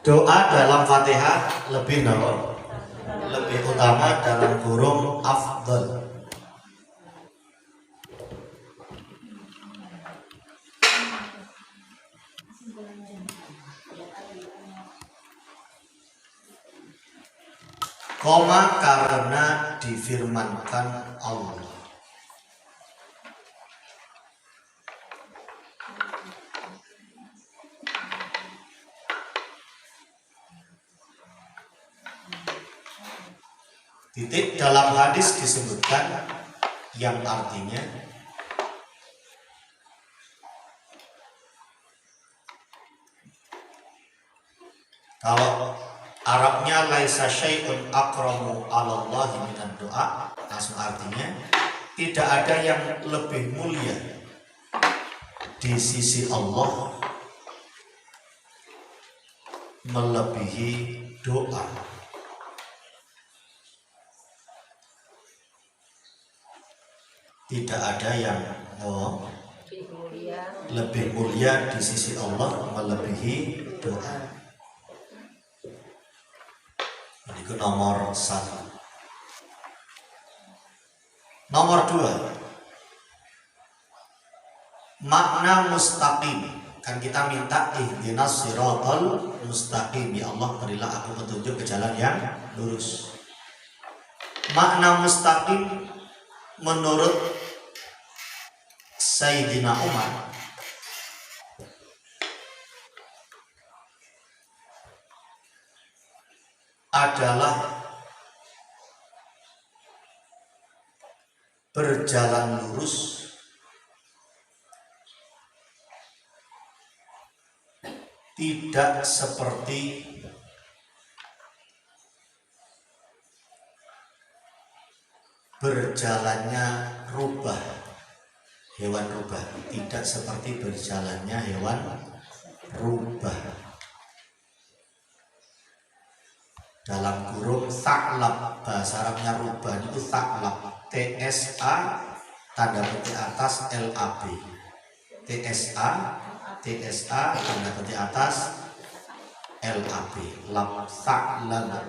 Doa dalam Fatihah lebih utama dalam kurung afdal. Koma karena difirmankan Allah. Titik dalam hadis disebutkan yang artinya kalau Arabnya laisa syai'un akramu 'ala Allahi minan doa, langsung artinya tidak ada yang lebih mulia di sisi Allah melebihi doa. Tidak ada yang lebih mulia di sisi Allah melebihi doa. Itu nomor 1. Nomor 2, makna mustaqim. Kan kita minta ihdinas siratal mustaqim, ya Allah berilah aku petunjuk ke jalan yang lurus. Makna mustaqim menurut Sayyidina Umar adalah berjalan lurus tidak seperti berjalannya rubah, hewan rubah, tidak seperti berjalannya hewan rubah. Dalam kurung tsaklab, bahasa Arabnya rubah itu tsaklab, TSA tanda petik atas LAB, TSA tanda petik atas LAB, lab tsaklab.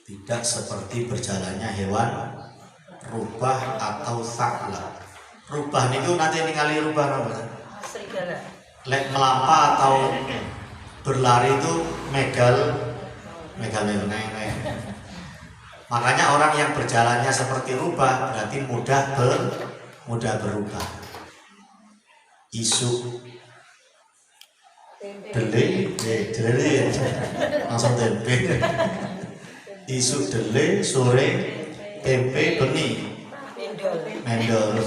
Tidak seperti berjalannya hewan rubah atau tsaklab. Rubah niku nanti ningali rubah apa? Serigala. Lek melampa atau berlari itu megal. Makanya orang yang berjalannya seperti rubah berarti mudah berubah. Isu dele langsung tempe. Isu dele, sore tempe, beni mendol.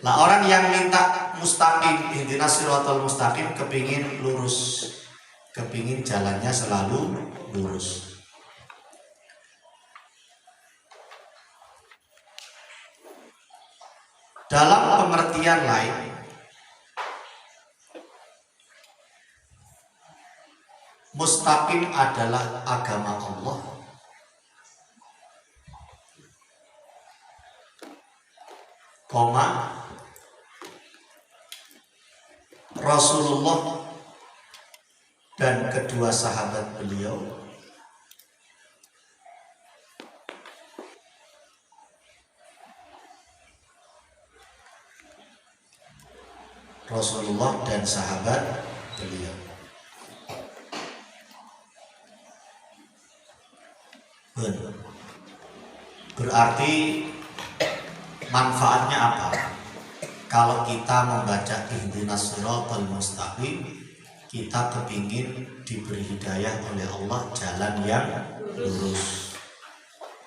Nah, orang yang minta mustaqim, ihdinas siratal mustaqim, kepingin lurus, kepingin jalannya selalu lurus. Dalam pengertian lain, mustaqim adalah agama Allah, Rasulullah dan kedua sahabat beliau Rasulullah dan sahabat beliau. Berarti manfaatnya apa? Kalau kita membaca ihdinas siratal mustaqim, kita kepingin diberi hidayah oleh Allah jalan yang lurus.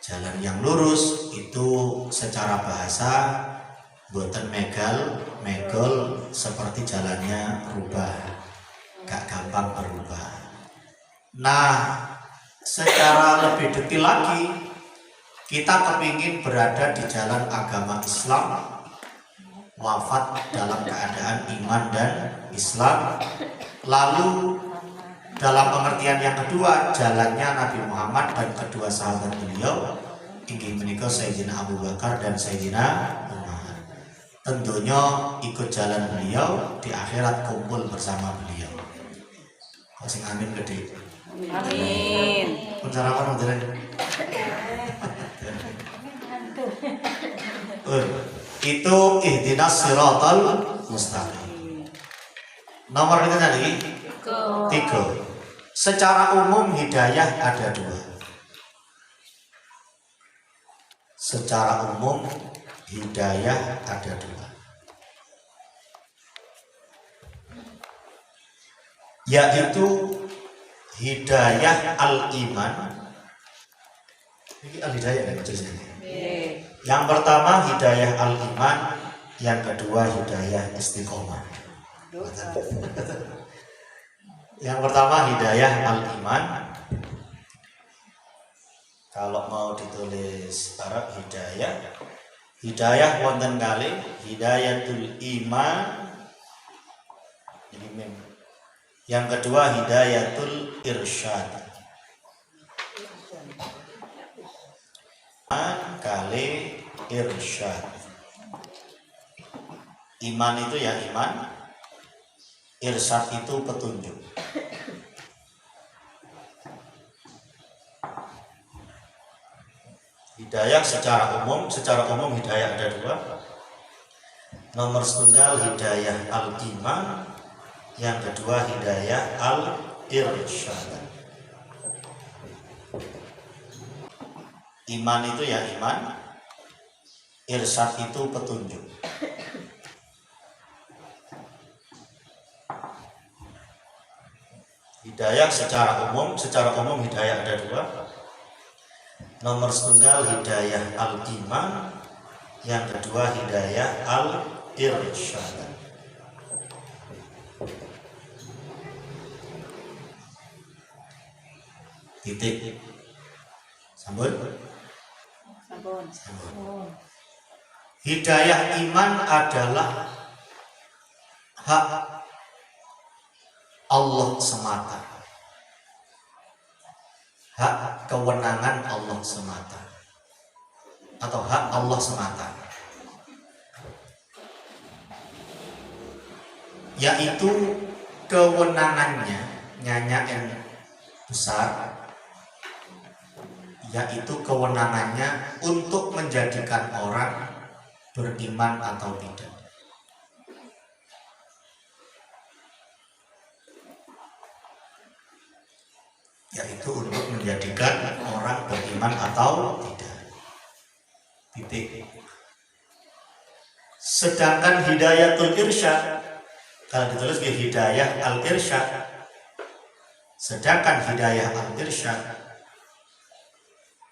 Jalan yang lurus itu secara bahasa boten megol seperti jalannya rubah, gak gampang berubah. Nah, secara lebih detail lagi, kita kepingin berada di jalan agama Islam, wafat dalam keadaan iman dan Islam. Lalu dalam pengertian yang kedua, jalannya Nabi Muhammad dan kedua sahabat beliau, inggih menika Sayyidina Abu Bakar dan Sayyidina Umar. tentunya ikut jalan beliau, di akhirat kumpul bersama beliau. Kok sing amin gede. Amin. Pun sarapan modern. Itu ihdinas siratal mustaqim. Nomor itu tadi 3. Secara umum hidayah ada 2. Secara umum hidayah ada 2, yaitu hidayah al-iman. Ini al-hidayah kan maksudnya. Yang pertama hidayah al-iman, yang kedua hidayah istiqomah. Yang pertama hidayah al-iman. Kalau mau ditulis Arab hidayah wonten kali hidayatul iman. Ini mem. Yang kedua hidayatul irsyad. Iman kali irsyad. Iman itu ya iman, irsyad itu petunjuk. Hidayah secara umum hidayah ada 2. Nomor setunggal hidayah al-iman, yang kedua hidayah al-irsyad. Iman itu ya iman, irsyad itu petunjuk. Hidayah secara umum hidayah ada 2. Nomor setunggal hidayah al-iman, yang kedua hidayah al-irsyad. Titik. Sambut. Hidayah iman adalah hak Allah semata, hak kewenangan Allah semata, atau hak Allah semata, yaitu kewenangannya yang besar, yaitu kewenangannya untuk menjadikan orang beriman atau tidak. Yaitu untuk menjadikan orang beriman atau tidak. Titik. Sedangkan hidayatul irsyad, kalau ditulis hidayah al-irsyad, sedangkan hidayah al-irsyad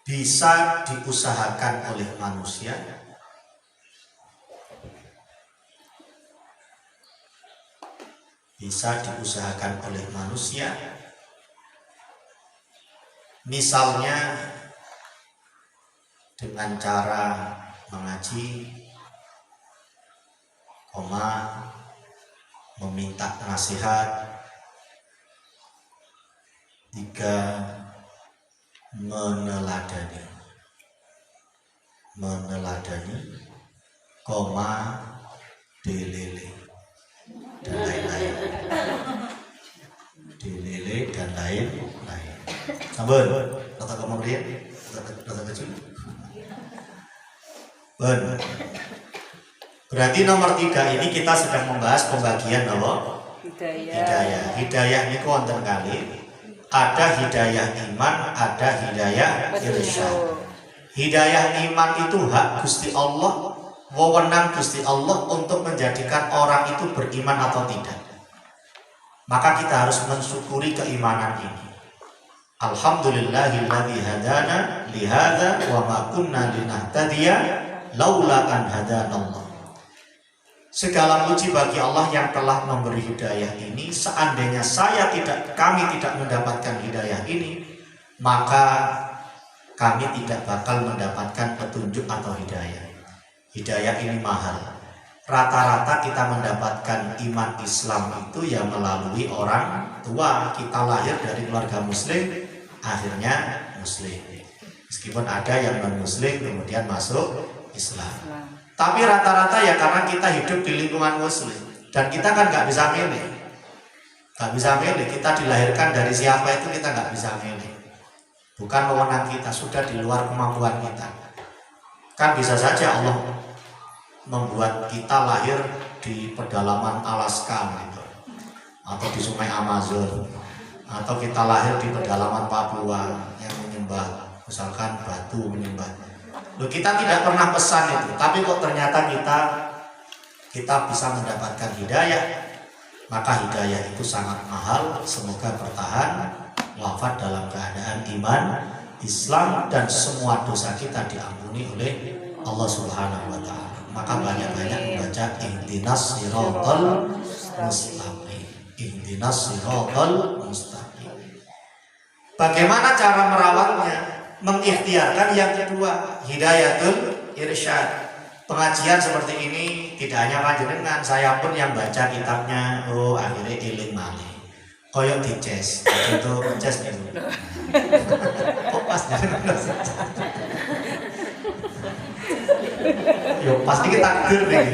bisa diusahakan oleh manusia, misalnya dengan cara mengaji, meminta nasihat. 3. Meneladani, dilele dan lain-lain. Sabar, kata kemudian, kata kecil. Berarti nomor 3 ini kita sedang membahas pembagian apa? Hidayah. Hidayah ini wonten kali. Ada hidayah iman, ada hidayah irsyad. Hidayah iman itu hak Gusti Allah, wewenang Gusti Allah untuk menjadikan orang itu beriman atau tidak. Maka kita harus mensyukuri keimanan ini. Alhamdulillahilladzi hadana lihadza wa ma kunna linahtadiya laula an hadanallah. Segala puji bagi Allah yang telah memberi hidayah ini. Seandainya kami tidak mendapatkan hidayah ini, maka kami tidak bakal mendapatkan petunjuk atau hidayah. Hidayah ini mahal. Rata-rata kita mendapatkan iman Islam itu ya melalui orang tua. Kita lahir dari keluarga muslim, akhirnya muslim. Meskipun ada yang non muslim kemudian masuk Islam. Tapi rata-rata ya karena kita hidup di lingkungan muslim dan kita kan nggak bisa milih, nggak bisa milih. Kita dilahirkan dari siapa itu kita nggak bisa milih. Bukan wewenang kita, sudah di luar kemampuan kita. Kan bisa saja Allah membuat kita lahir di pedalaman Alaska gitu, atau di sungai Amazon, atau kita lahir di pedalaman Papua yang menyembah misalkan batu, menyembah. Loh, kita tidak pernah pesan itu, tapi kok ternyata kita bisa mendapatkan hidayah. Maka hidayah itu sangat mahal. Semoga bertahan, wafat dalam keadaan iman, Islam, dan semua dosa kita diampuni oleh Allah Subhanahu wa Ta'ala. Maka banyak-banyak membaca ihdinas siratal mustaqim. Ihdinas siratal mustaqim. Bagaimana cara merawatnya? Mengikhtiarkan yang kedua, hidayatul irsyad. Pengajian seperti ini tidak hanya panjenengan, saya pun yang baca kitabnya, akhirnya iling malih. Koyok dices, itu ces gitu. Kok pas yo pasti kita takdir nih.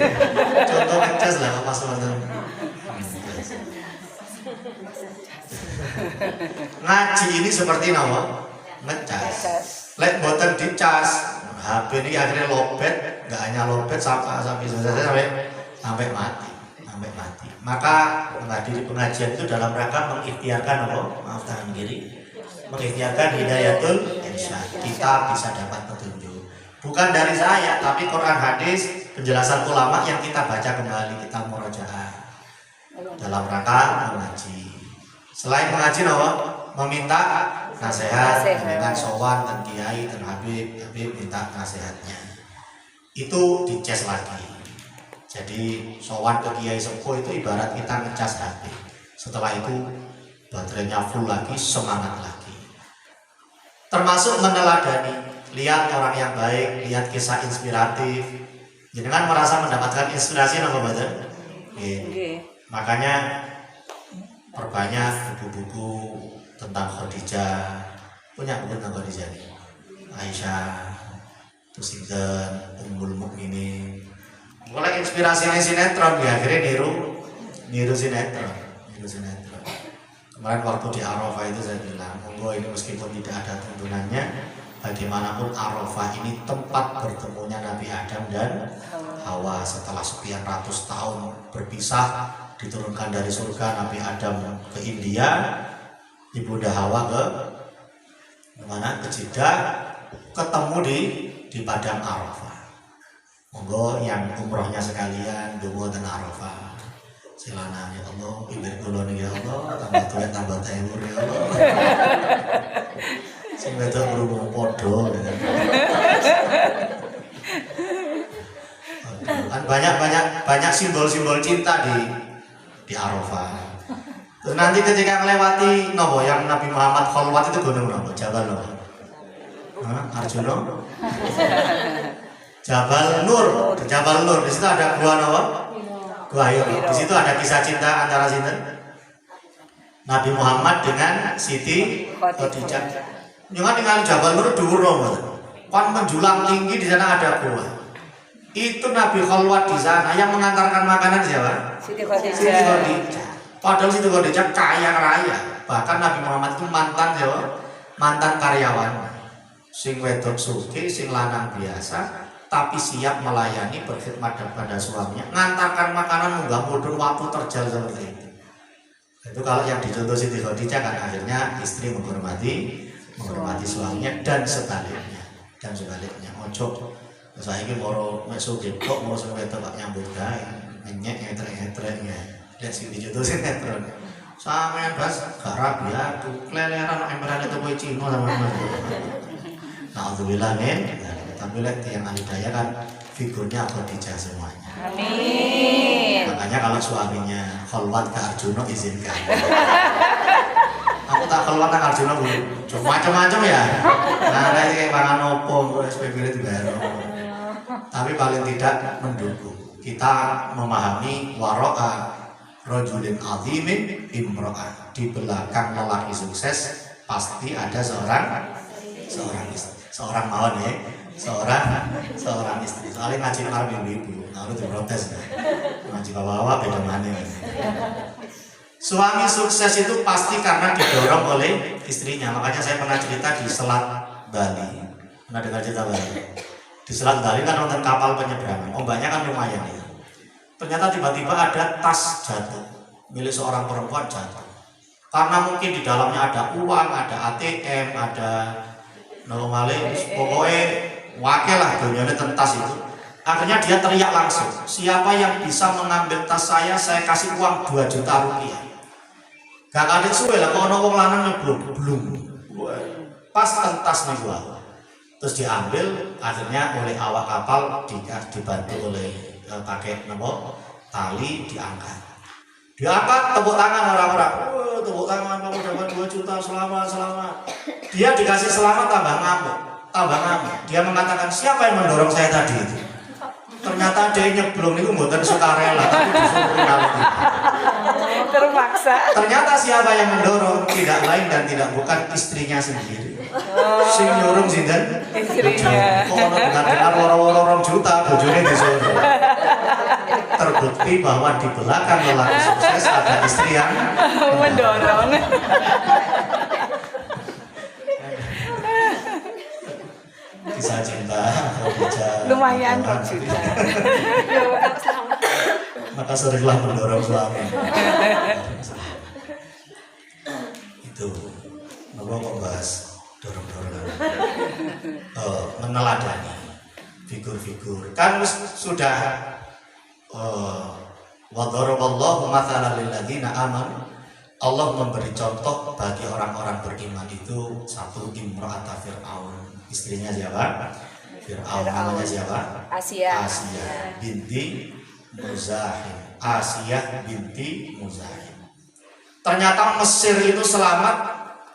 Contoh ngecas lah pas waktu ngaji ini seperti nama ngecas. Lek boten dicas, HP ini akhirnya lobet, nggak hanya lobet sampai mati. Maka menghadiri pengajian itu dalam rangka mengikhtiarkan apa? Maaf tangan kiri. Mengikhtiarkan hidayatul irsyad. Kita bisa dapat petunjuk. Bukan dari saya, tapi Quran hadis, penjelasan ulama yang kita baca kembali, kita murojaah dalam rangka mengaji. Selain mengaji apa? Meminta nasihat dengan sowan dan kiai dan habib minta nasihatnya. Itu dicas lagi. Jadi sowan ke kiai sepuh itu ibarat kita ngecas HP. Setelah itu baterainya full lagi, semangat lagi. Termasuk meneladani, lihat orang yang baik, lihat kisah inspiratif. Jangan merasa mendapatkan inspirasi apa betul? Makanya perbanyak buku-buku tentang Khadijah. Punya buku tentang Khadijah nih. Aisyah, Tusinten, Ummul Mukminin. Mulai inspirasi sinetron ya, akhirnya niru sinetron. Kemarin waktu di Arafah itu saya bilang, monggo ini meskipun tidak ada tuntunannya, bagaimanapun Arafah ini tempat bertemunya Nabi Adam dan Hawa setelah sekian ratus tahun berpisah, diturunkan dari surga Nabi Adam ke India, Ibunda Hawa ke mana? Ke Jeddah, ketemu di padang Arafah. Monggo yang umrohnya sekalian dungo dan Arafah. Silana ya Allah, ibir kula niki ya Allah, tambah tuwek tambah tewur ya Allah. Sing wedok krungu padha gitu. Kan banyak simbol-simbol cinta di Arafah. Terus nanti ketika melewati nopo yang Nabi Muhammad khalwat itu gunung nopo? Jabal nopo? Arjuna? Jabal Nur. Jabal Nur. Di situ ada gua nopo? Gua Hiro. Di situ ada kisah cinta antara sinten? Nabi Muhammad dengan Siti Khadijah. Jangan tinggal Jabal Nur dhuwur nopo. Kan menjulang tinggi, di sana ada gua. Itu Nabi khalwat di sana, yang mengantarkan makanan siapa? Siti Khadijah. Siti Khadijah. Padahal Siti Khadijah kaya raya. Bahkan Nabi Muhammad itu mantan siapa? Mantan karyawan. Sing wedok sugih, sing lanang biasa, tapi siap melayani, berkhidmat kepada suaminya, ngantarkan makanan munggah mudun waktu terjal seperti itu. Itu kalau yang dicontoh Siti Khadijah kan akhirnya istri menghormati suaminya dan sebaliknya. Ojo saya ini mau masuk kok mau sampai tempat nyambut gawe nyek ngetrek ya. Lihat sing dicontoh sinetron. Sampeyan bas garap ya keleleran emperan itu kowe Cina sama Mas. Alhamdulillah men. Tapi lihat yang hidayah kan figurnya Khadijah semuanya. Amin. Makanya kalau suaminya khalwat ke Arjuna izinkan. Aku tak khalwat ke Arjuna Bu. Macam-macam ya. Nah, kayak pangan opo SPP itu baru. Tapi paling tidak mendukung. Kita memahami waro'a rajulin azimin imro'ah. Di belakang lelaki sukses pasti ada seorang istri. Seorang mawon ya. seorang istri. Soalnya ngaji marah ibu-ibu, nah itu protes ya. Ngaji bawa-bawa beda mana. Suami sukses itu pasti karena didorong oleh istrinya. Makanya saya pernah cerita di Selat Bali. Pernah dengar cerita Bali? Di Selat Bali kan nonton kapal penyeberangan. Ombaknya kan lumayan ya. Ternyata tiba-tiba ada tas jatuh milik seorang perempuan jatuh. Karena mungkin di dalamnya ada uang, ada ATM, ada pokoknya wakil lah dunia tas itu. Akhirnya dia teriak langsung, siapa yang bisa mengambil tas saya kasih uang 2 juta rupiah. Gak ada suwe lah, kalau wong lanang belum. Pas tas nih gua. Terus diambil, akhirnya oleh awak kapal dibantu oleh pakai tali diangkat. Diangkat, tepuk tangan orang-orang. Tepuk tangan, kamu dapat 2 juta, selamat. Dia dikasih selamat tambah ngamuk. Dia mengatakan, siapa yang mendorong saya tadi itu? Ternyata dia nyeblong itu bukan sukarela, tapi disuruh penalti. Terpaksa. Ternyata siapa yang mendorong tidak lain dan tidak bukan istrinya sendiri. Sing nyuruh sinten? Istrinya. Kok ono dengar woro-woro 2 juta bojone disuruh. Terbukti bahwa di belakang lelaki sukses ada istri yang mendorong. Kisah cinta Lumayan 2 juta. Maka seringlah mendorong suami. Itu Nopo kok bahas dorong-dorongan. Meneladani figur-figur. Kan sudah wa daraballahu mathalan lil ladzina amanu. Allah memberi contoh bagi orang-orang beriman itu satu imra'ata Fir'aun. Istrinya siapa? Fir'aun. Namanya siapa? Asia binti Muzahim. Ternyata Mesir itu selamat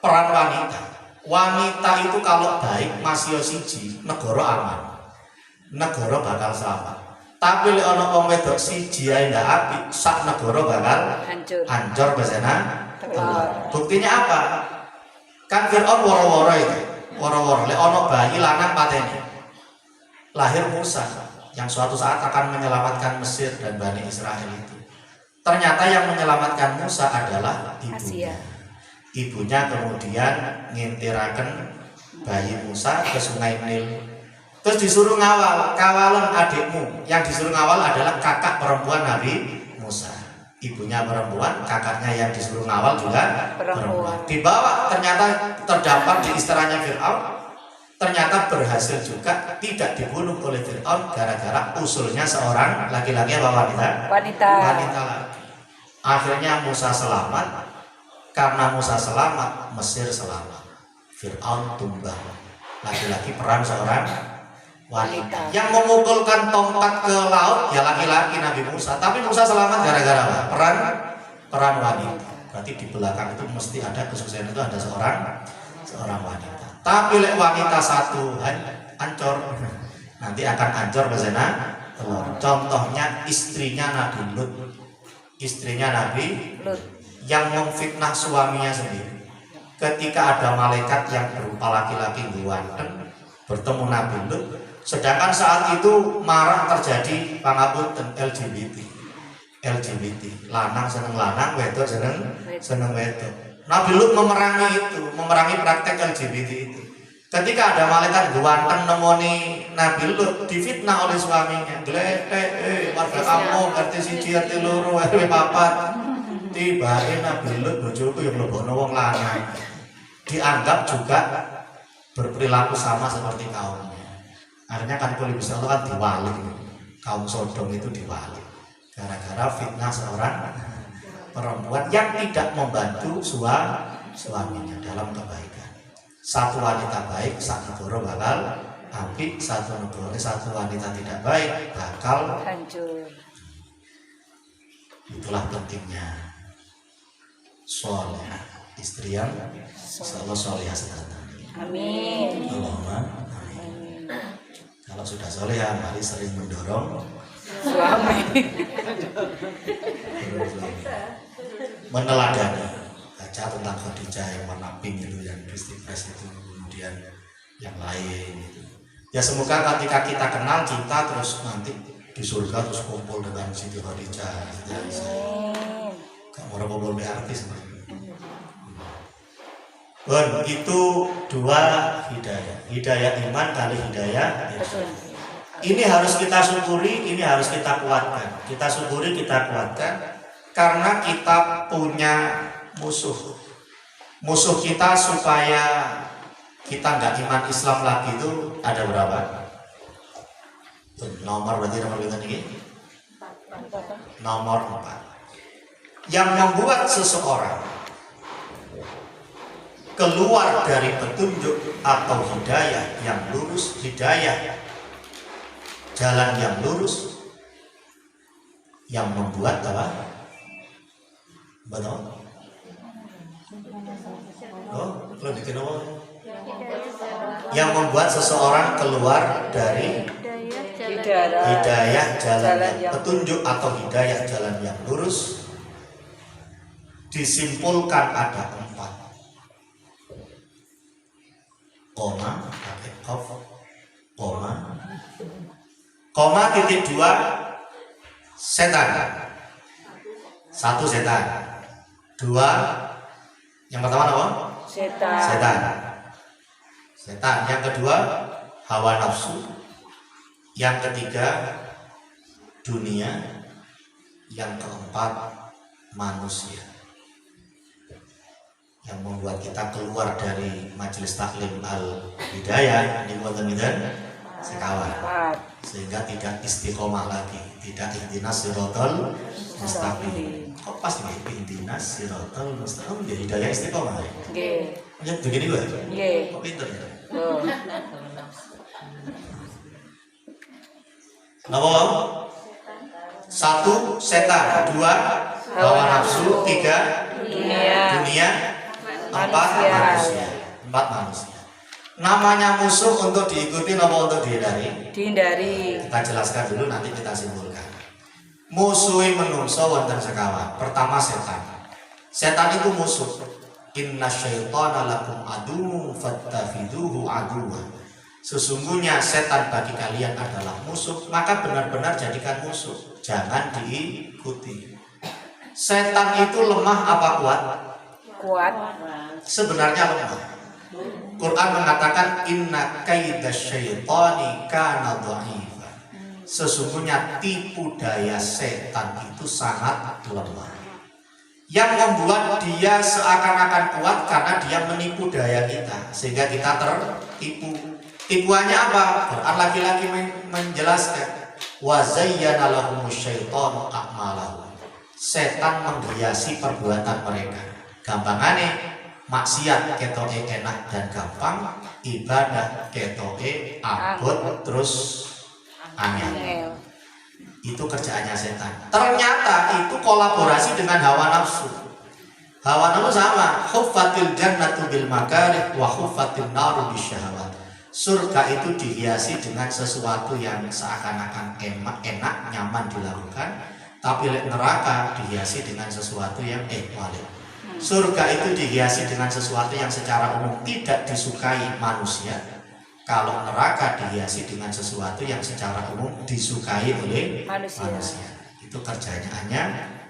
peran wanita. Wanita itu kalau baik masih siji, negara aman. Negara bakal selamat. Tapi lek ana wong wedok siji ae ndak apik, sak negara bakal hancur besena telur. Buktinya apa? Kan Fir'aun woro-woro itu. Woro-woro lek ana bayi lanang pateni. Lahir Musa yang suatu saat akan menyelamatkan Mesir dan Bani Israel itu. Ternyata yang menyelamatkan Musa adalah ibunya. Ibunya kemudian ngintiraken bayi Musa ke Sungai Nil. Terus disuruh kawalan adikmu. Yang disuruh ngawal adalah kakak perempuan Nabi Musa. Ibunya perempuan, kakaknya yang disuruh ngawal juga perempuan. Dibawa, ternyata terdampar di istilahnya Fir'aun. Ternyata berhasil juga tidak dibunuh oleh Fir'aun gara-gara usulnya seorang laki-laki apa wanita? Wanita lagi. Akhirnya Musa selamat. Karena Musa selamat, Mesir selamat. Fir'aun tumbang. Laki-laki peran seorang wanita. Yang memukulkan tongkat ke laut ya laki-laki Nabi Musa. Tapi Musa selamat gara-gara apa? Peran wanita. Berarti di belakang itu mesti ada kesuksesan itu ada seorang wanita. Tapi lek wanita satu hancur, nanti akan hancur bersama telur. Contohnya istrinya Nabi Lut. Istrinya Nabi Lut yang memfitnah suaminya sendiri. Ketika ada malaikat yang berupa laki-laki ganteng bertemu Nabi Lut, sedangkan saat itu marak terjadi pangapunten LGBT, lanang seneng lanang, wedok seneng wedok. Nabi Lut memerangi praktek LGBT itu. Ketika ada malaikat ganteng nemoni Nabi Lut, difitnah oleh suaminya. Gletek, warga kampung, RT 1, RT 2, RT 4. Tibae Nabi Lut bojoku yang mlebokno wong lanang. Dianggap juga berperilaku sama seperti kaumnya. Akhirnya kan Nabi Allah kan diwalik. Kaum Sodom itu diwalik gara-gara fitnah seorang perempuan yang tidak membantu suaminya dalam kebaikan. Satu wanita baik, satu negara bakal apik, satu wanita tidak baik bakal hancur. Itulah pentingnya soleh istri yang insyaallah solehah sedanten. Amin. Allahumma amin. Kalau sudah solehah, mari sering mendorong Suami. Meneladani. Baca tentang Khadijah yang warna pink itu, yang Christy Press itu, kemudian yang lain itu. Ya semoga ketika kita kenal cinta terus nanti di surga terus kumpul dengan Siti Khadijah. Gak mau kumpul di artis. Itu dua hidayah. Hidayah iman kali hidayah Islam. Ini harus kita syukuri, ini harus kita kuatkan. Kita syukuri, kita kuatkan. Karena kita punya musuh. Musuh kita supaya kita nggak iman Islam lagi itu ada berapa? Nomor berarti nomor kita ini? Nomor 4. Yang membuat seseorang keluar dari petunjuk atau hidayah yang lurus, hidayah jalan yang lurus, yang membuat apa? Betul? Oh, kalau bikin apa? Yang membuat seseorang keluar dari hidayah jalan yang petunjuk atau hidayah jalan yang lurus disimpulkan ada 4. Koma, koma titik 2 setan. 1 setan. 2 yang pertama apa? Setan. Yang kedua hawa nafsu. Yang ketiga dunia. Yang keempat manusia. Yang membuat kita keluar dari majelis taklim al-hidayah di Muhammad sekawan, sehingga tidak istiqomah lagi, tidak ihdinas siratal mustaqim. Kok pas ihdinas siratal mustaqim ya hidayah istiqomah ya? Nggih. Ya begini gue. Nggih. Kok pinter ya? Napa? 1 setan, 2 hawa nafsu, 3 dunia, 4 manusia. Namanya musuh untuk diikuti atau untuk dihindari? Dihindari. Kita jelaskan dulu, nanti kita simpulkan. Musuhi menungso wonten sekawan. Pertama setan. Setan itu musuh. Inna syaitana lakum aduwwun fattakhidhuhu aduwwan. Sesungguhnya setan bagi kalian adalah musuh, maka benar-benar jadikan musuh. Jangan diikuti. Setan itu lemah apa kuat? Kuat. Sebenarnya lemah. Quran mengatakan inna kaidasyaitani kana dha'ifa. Sesungguhnya tipu daya setan itu sangat lemah. Yang membuat dia seakan-akan kuat karena dia menipu daya kita sehingga kita tertipu. Tipuannya apa? Quran lagi-lagi menjelaskan wa zayyana lahumus syaitanu a'malahum. Setan menghiasi perbuatan mereka. Gampangane maksiat ketoke enak dan gampang, ibadah ketoke abot terus angel. Itu kerjaannya setan. Ternyata itu kolaborasi dengan hawa nafsu. Hawa nafsu sama, khuffatil jannatu bil makarih wa khuffatil naru bisyahawat. Surga itu dihiasi dengan sesuatu yang seakan-akan enak, nyaman dilakukan, tapi neraka dihiasi dengan sesuatu yang surga itu dihiasi dengan sesuatu yang secara umum tidak disukai manusia. Kalau neraka dihiasi dengan sesuatu yang secara umum disukai oleh manusia. Itu kerjanya hanya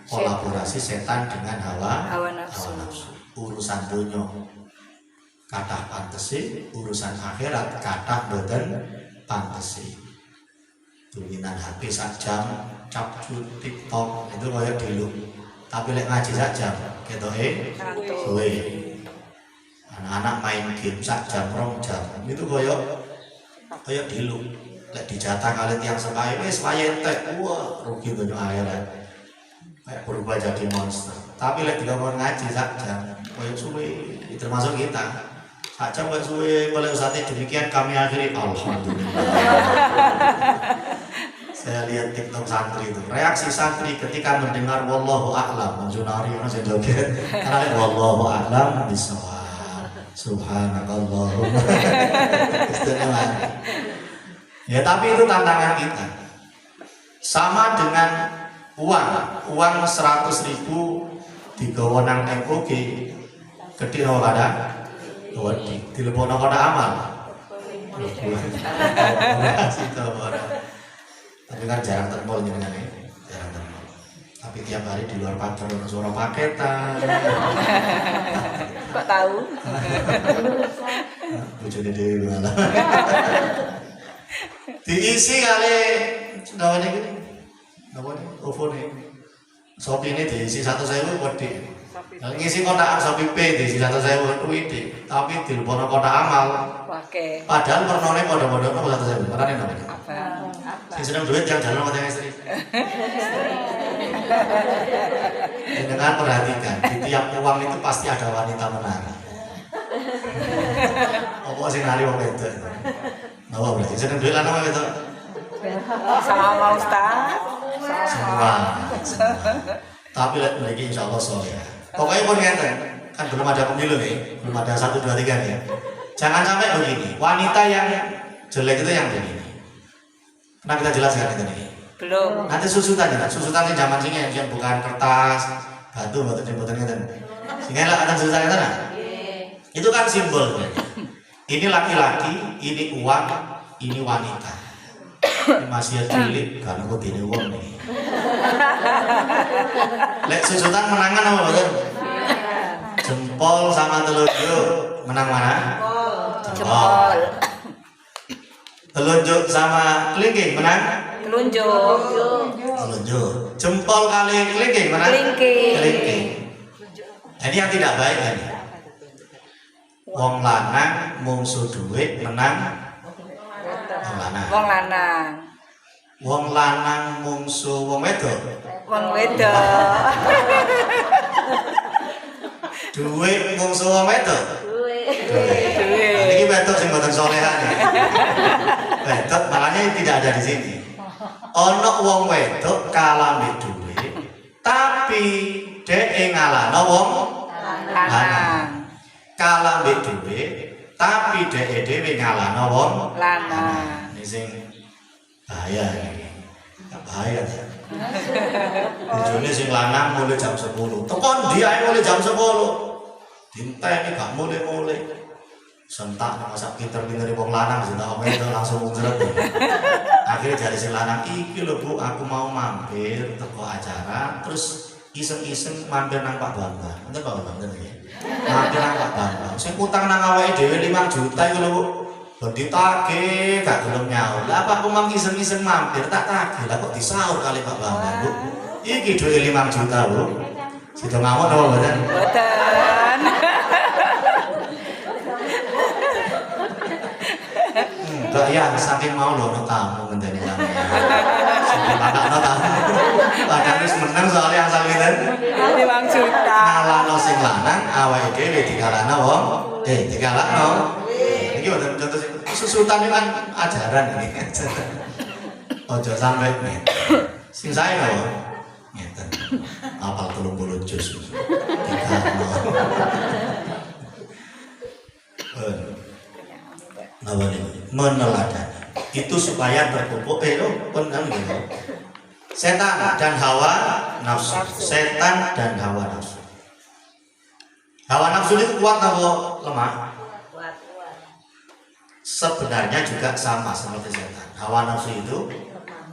kolaborasi setan dengan hawa nafsu. Urusan dunia kathah pantesi, urusan akhirat kathah boten pantesi. Tulinan HP sak jam, capcut TikTok itu kayak dulu. Tapi lek ngaji sak jam, ketoke suwe. Anak-anak main game sak jam, 2 jam. Itu kayak dulu. Lek dijatah kali tiang sepahe wis wae entek. Wah, rugi dunia akhirat. Kayak berubah jadi monster. Tapi lek dikon ngaji sak jam, kayak suwe. Termasuk kita. Sak jam kayak suwe, kalau saatnya demikian kami akhiri alhamdulillah. Saya lihat TikTok santri itu, reaksi santri ketika mendengar wallahu a'lam, menjunari orang saya joget, karena wallahu a'lam bisawab, subhanakallahumma. Ya tapi itu tantangan kita. Sama dengan uang 100.000 digawa nang MOG, gede apa kada? Di lepono kada amal. Situ orang. Tapi kan jarang termol jenengan ya. Jarang termol. Tapi tiap hari di luar pagar ada suara paketan. Kok tahu? Bojone dhewe malah. Diisi kali namanya gitu. Namanya OVO nih. Shopee ini diisi 1.000 wedi. Ngisi kotak Shopee Pay diisi 1.000 wedi. Tapi dilebono kotak amal. Oke. Padahal pernone padha-padha nopo 1.000. Makane namanya. Apa? Sing seneng duit yang jalan sama istri. Dengan perhatikan, di tiap uang itu pasti ada wanita menari. Apa sing nari wong wedok? Napa berarti seneng duit lan apa wedok? Sama Ustaz. Semua. Tapi lagi insyaallah soleh. Pokoknya pun ngeten, kan belum ada pemilu nih, belum ada 1, 2, 3 nih. Jangan sampai begini, wanita yang jelek itu yang begini. Nah kita jelaskan itu nih. Belum. Nanti susutan ya, susutan yang zaman sini yang bukan kertas, batu itu. Sehingga lah ada susutan itu nah. Itu kan simbol. Ini laki-laki, ini uang, ini wanita. Ini masih cilik karena kok ini uang nih. Lek susutan menangan apa betul? Jempol sama telunjuk menang mana? Jempol. Telunjuk sama kelingking menang? Telunjuk. Telunjuk. Jempol kali kelingking menang? Kelingking. Kelingking. Ini yang tidak baik ini. Wong lanang mungsu duit menang wong lanang. Wong lanang. Wong lanang mungsu wong wedok. Wong wedok. Duit mungsu wong wedok. Duit. Ini wedok sing mboten solehan. Wedok makanya tidak ada di sini. Ono wong wedok kalah mbek duit, tapi dhek ngalahno wong lanang. Kalah mbek duit, tapi dhek dhewe ngalahno wong Lanang. Ini sing bahaya iki. Bahaya. Bojone sing lanang mulai jam 10. Tekon dia mulai jam 10. Dinteni gak mulai-mulai. Sentak masa pinter-pinter wong lanang sentak itu langsung muncrat. Akhirnya dari sing lanang iki lho Bu, aku mau mampir teko acara terus iseng-iseng mampir nang Pak Bambang. Enten Pak Bambang nggih. Mampir nang Pak Bambang. Sing utang nang awake dhewe 5 juta iku lho Bu. Ben ditagih gak gelem nyaur. Lah apa aku mau iseng-iseng mampir tak tagih. Lah kok disaur kali Pak Bambang Bu. Iki duwe 5 juta Bu. Sido ngamuk apa mboten? Boten. Enggak ya, saking mau lho ono tamu ngenteni tamu. Saking anakno tamu. Padahal wis meneng soalnya asal pinten. 5 juta. Ngalahno sing lanang awake dhewe dikalahno wong. Dikalahno. Iki mboten contoh sing susutan iki kan ajaran ini. Ojo sampai nih. Sing sae lho. Ngeten. Apal 30 juz. Dikalahno. Meneladani itu supaya terpupuk gitu. Setan dan hawa nafsu. Setan dan hawa nafsu. Hawa nafsu itu kuat atau lemah? Kuat. Sebenarnya juga sama seperti setan. Hawa nafsu itu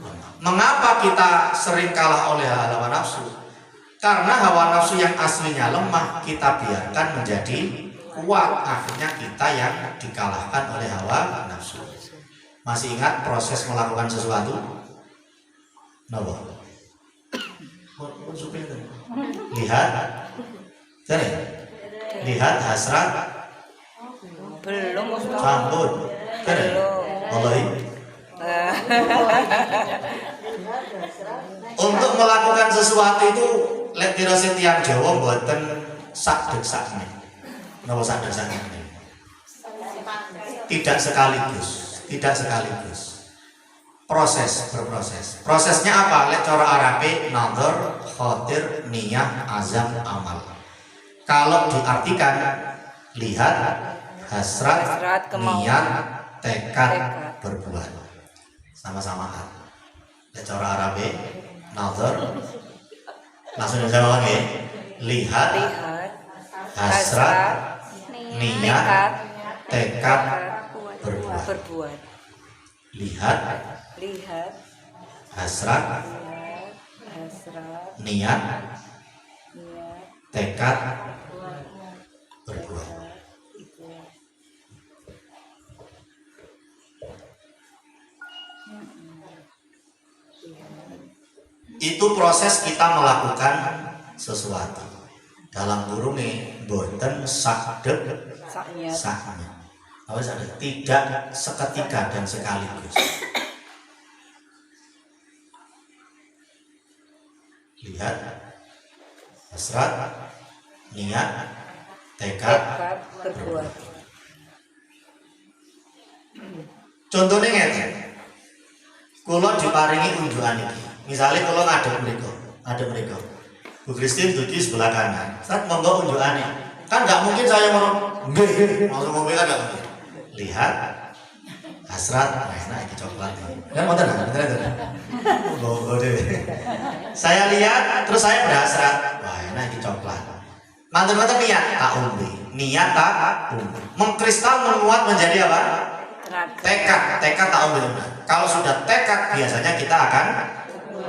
lemah. Mengapa kita sering kalah oleh hawa nafsu? Karena hawa nafsu yang aslinya lemah kita biarkan menjadi kuat, akhirnya kita yang dikalahkan oleh hawa nafsu. Masih ingat proses melakukan sesuatu? Napa? Lihat, lihat hasrat. Belum Ustaz. Sampun, wallahi. Untuk melakukan sesuatu itu, lek dirasa tiang Jawa mboten sak deksane. Napa sak deksane? Tidak sekaligus. Proses, berproses. Prosesnya apa? Lek cara Arabe nazar, khatir, niyah, azam, amal. Kalau diartikan lihat, hasrat, niat, tekad, berbuat. Sama-sama. Lek cara Arabe nazar, langsung dijawab nggih. Lihat, hasrat, niat, tekad, Berbuat. Lihat, Lihat. hasrat, Lihat. Hasrat. niat, Niat. tekad, Buat. berbuat. Buat. Itu proses kita melakukan sesuatu. Dalam kurungnya boten sakdek Saknya. saknya. Apa sakdek? Tidak seketika dan sekaligus. Lihat, hasrat, niat, tekad, Tekad. Berbuat. contohnya ngeten. Kula diparingi unjukan iki. Misalnya kula ngadep mriku. Bu Kristin dugi sebelah kanan. Ustaz monggo unjukane. Kan nggak mungkin saya ngomong nggih, langsung ngomong kan nggak mungkin. Lihat, hasrat, nah ini coklat. Kan mboten bener. Logo deh. Saya lihat terus saya berhasrat. Wah, enak iki coklat. Manten-manten niat tak umbi. Niat tak umbi. Mengkristal menguat menjadi apa? Tekad tak umbi. Kalau sudah tekad biasanya kita akan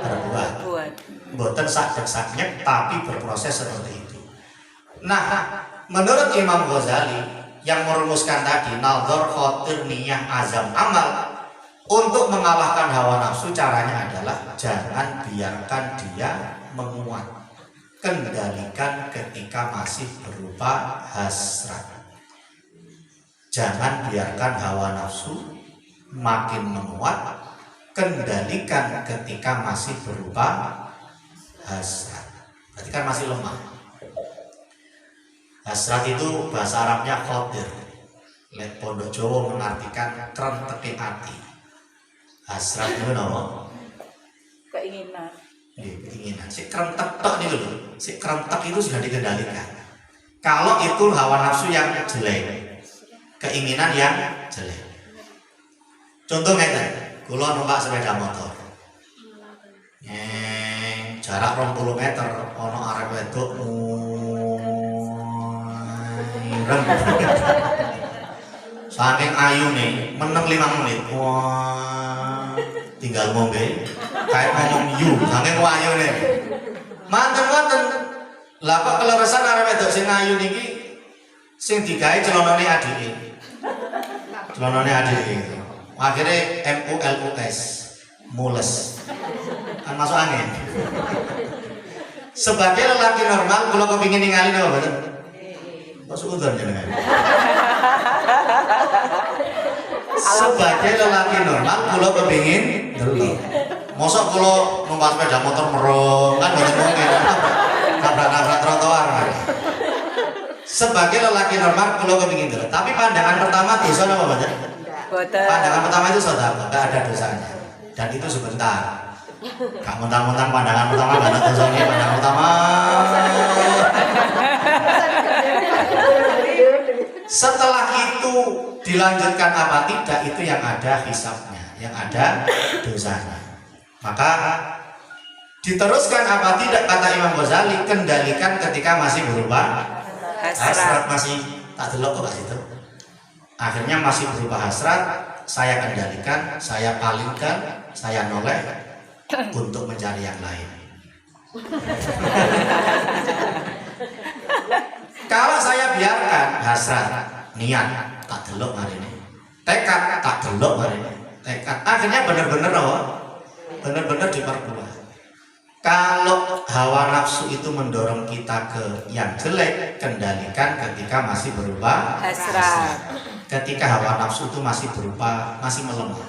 berbuat. Buat. Boten sakdek-saknya tapi berproses seperti itu. Nah, menurut Imam Ghazali yang merumuskan tadi nazar, khotir, niyah, azam, amal, untuk mengalahkan hawa nafsu caranya adalah jangan biarkan dia menguat. Kendalikan ketika masih berupa hasrat. Jangan biarkan hawa nafsu makin menguat. Kendalikan ketika masih berupa hasrat. Berarti kan masih lemah. Hasrat itu bahasa Arabnya khotir. Lek Pondok Jawa mengartikan krenteke ati. Hasrat itu nama Keinginan. keinginan. Si krentek tok nih loh. Si krentek itu sudah dikendalikan. Kalau itu hawa nafsu yang jelek, keinginan yang jelek. Contoh ngeten. Kula numpak sepeda motor. Jarak 20 meter ono arek wedok ireng. Saking ayune meneng 5 menit. Wah, tinggal ngombe kayak ngomong yu, saking ayune. Manten-manten. Lah kok keleresan arek wedok sing ayu niki sing digawe celonane adike. Celonane adike. Akhirnya MULUS mules kan masuk angin. Sebagai lelaki normal kalau kepingin ninggalin apa betul? Masuk udar jenengan. Sebagai lelaki normal kalau kepingin delok. Mosok kalau numpak sepeda motor merong kan betul mungkin nabrak trotoar. Sebagai lelaki normal kalau kepingin delok. Tapi pandangan pertama dosa apa betul? Pandangan pertama itu saudara, gak ada dosanya. Dan itu sebentar. Gak mentang-mentang pandangan pertama gak ada dosanya. Pandangan pertama. Setelah itu dilanjutkan apa tidak, itu yang ada hisabnya, yang ada dosanya. Maka diteruskan apa tidak, kata Imam Ghazali, kendalikan ketika masih berupa hasrat, masih tak delok kok situ. Akhirnya masih berupa hasrat, saya kendalikan, saya palingkan, saya noleh untuk mencari yang lain. Kalau saya biarkan hasrat, niat tak delok hari ini, tekad tak delok hari ini, tekad akhirnya benar-benar benar-benar diperbuat. Kalau hawa nafsu itu mendorong kita ke yang jelek, kendalikan ketika masih berupa hasrat. Ketika hawa nafsu itu masih melemah.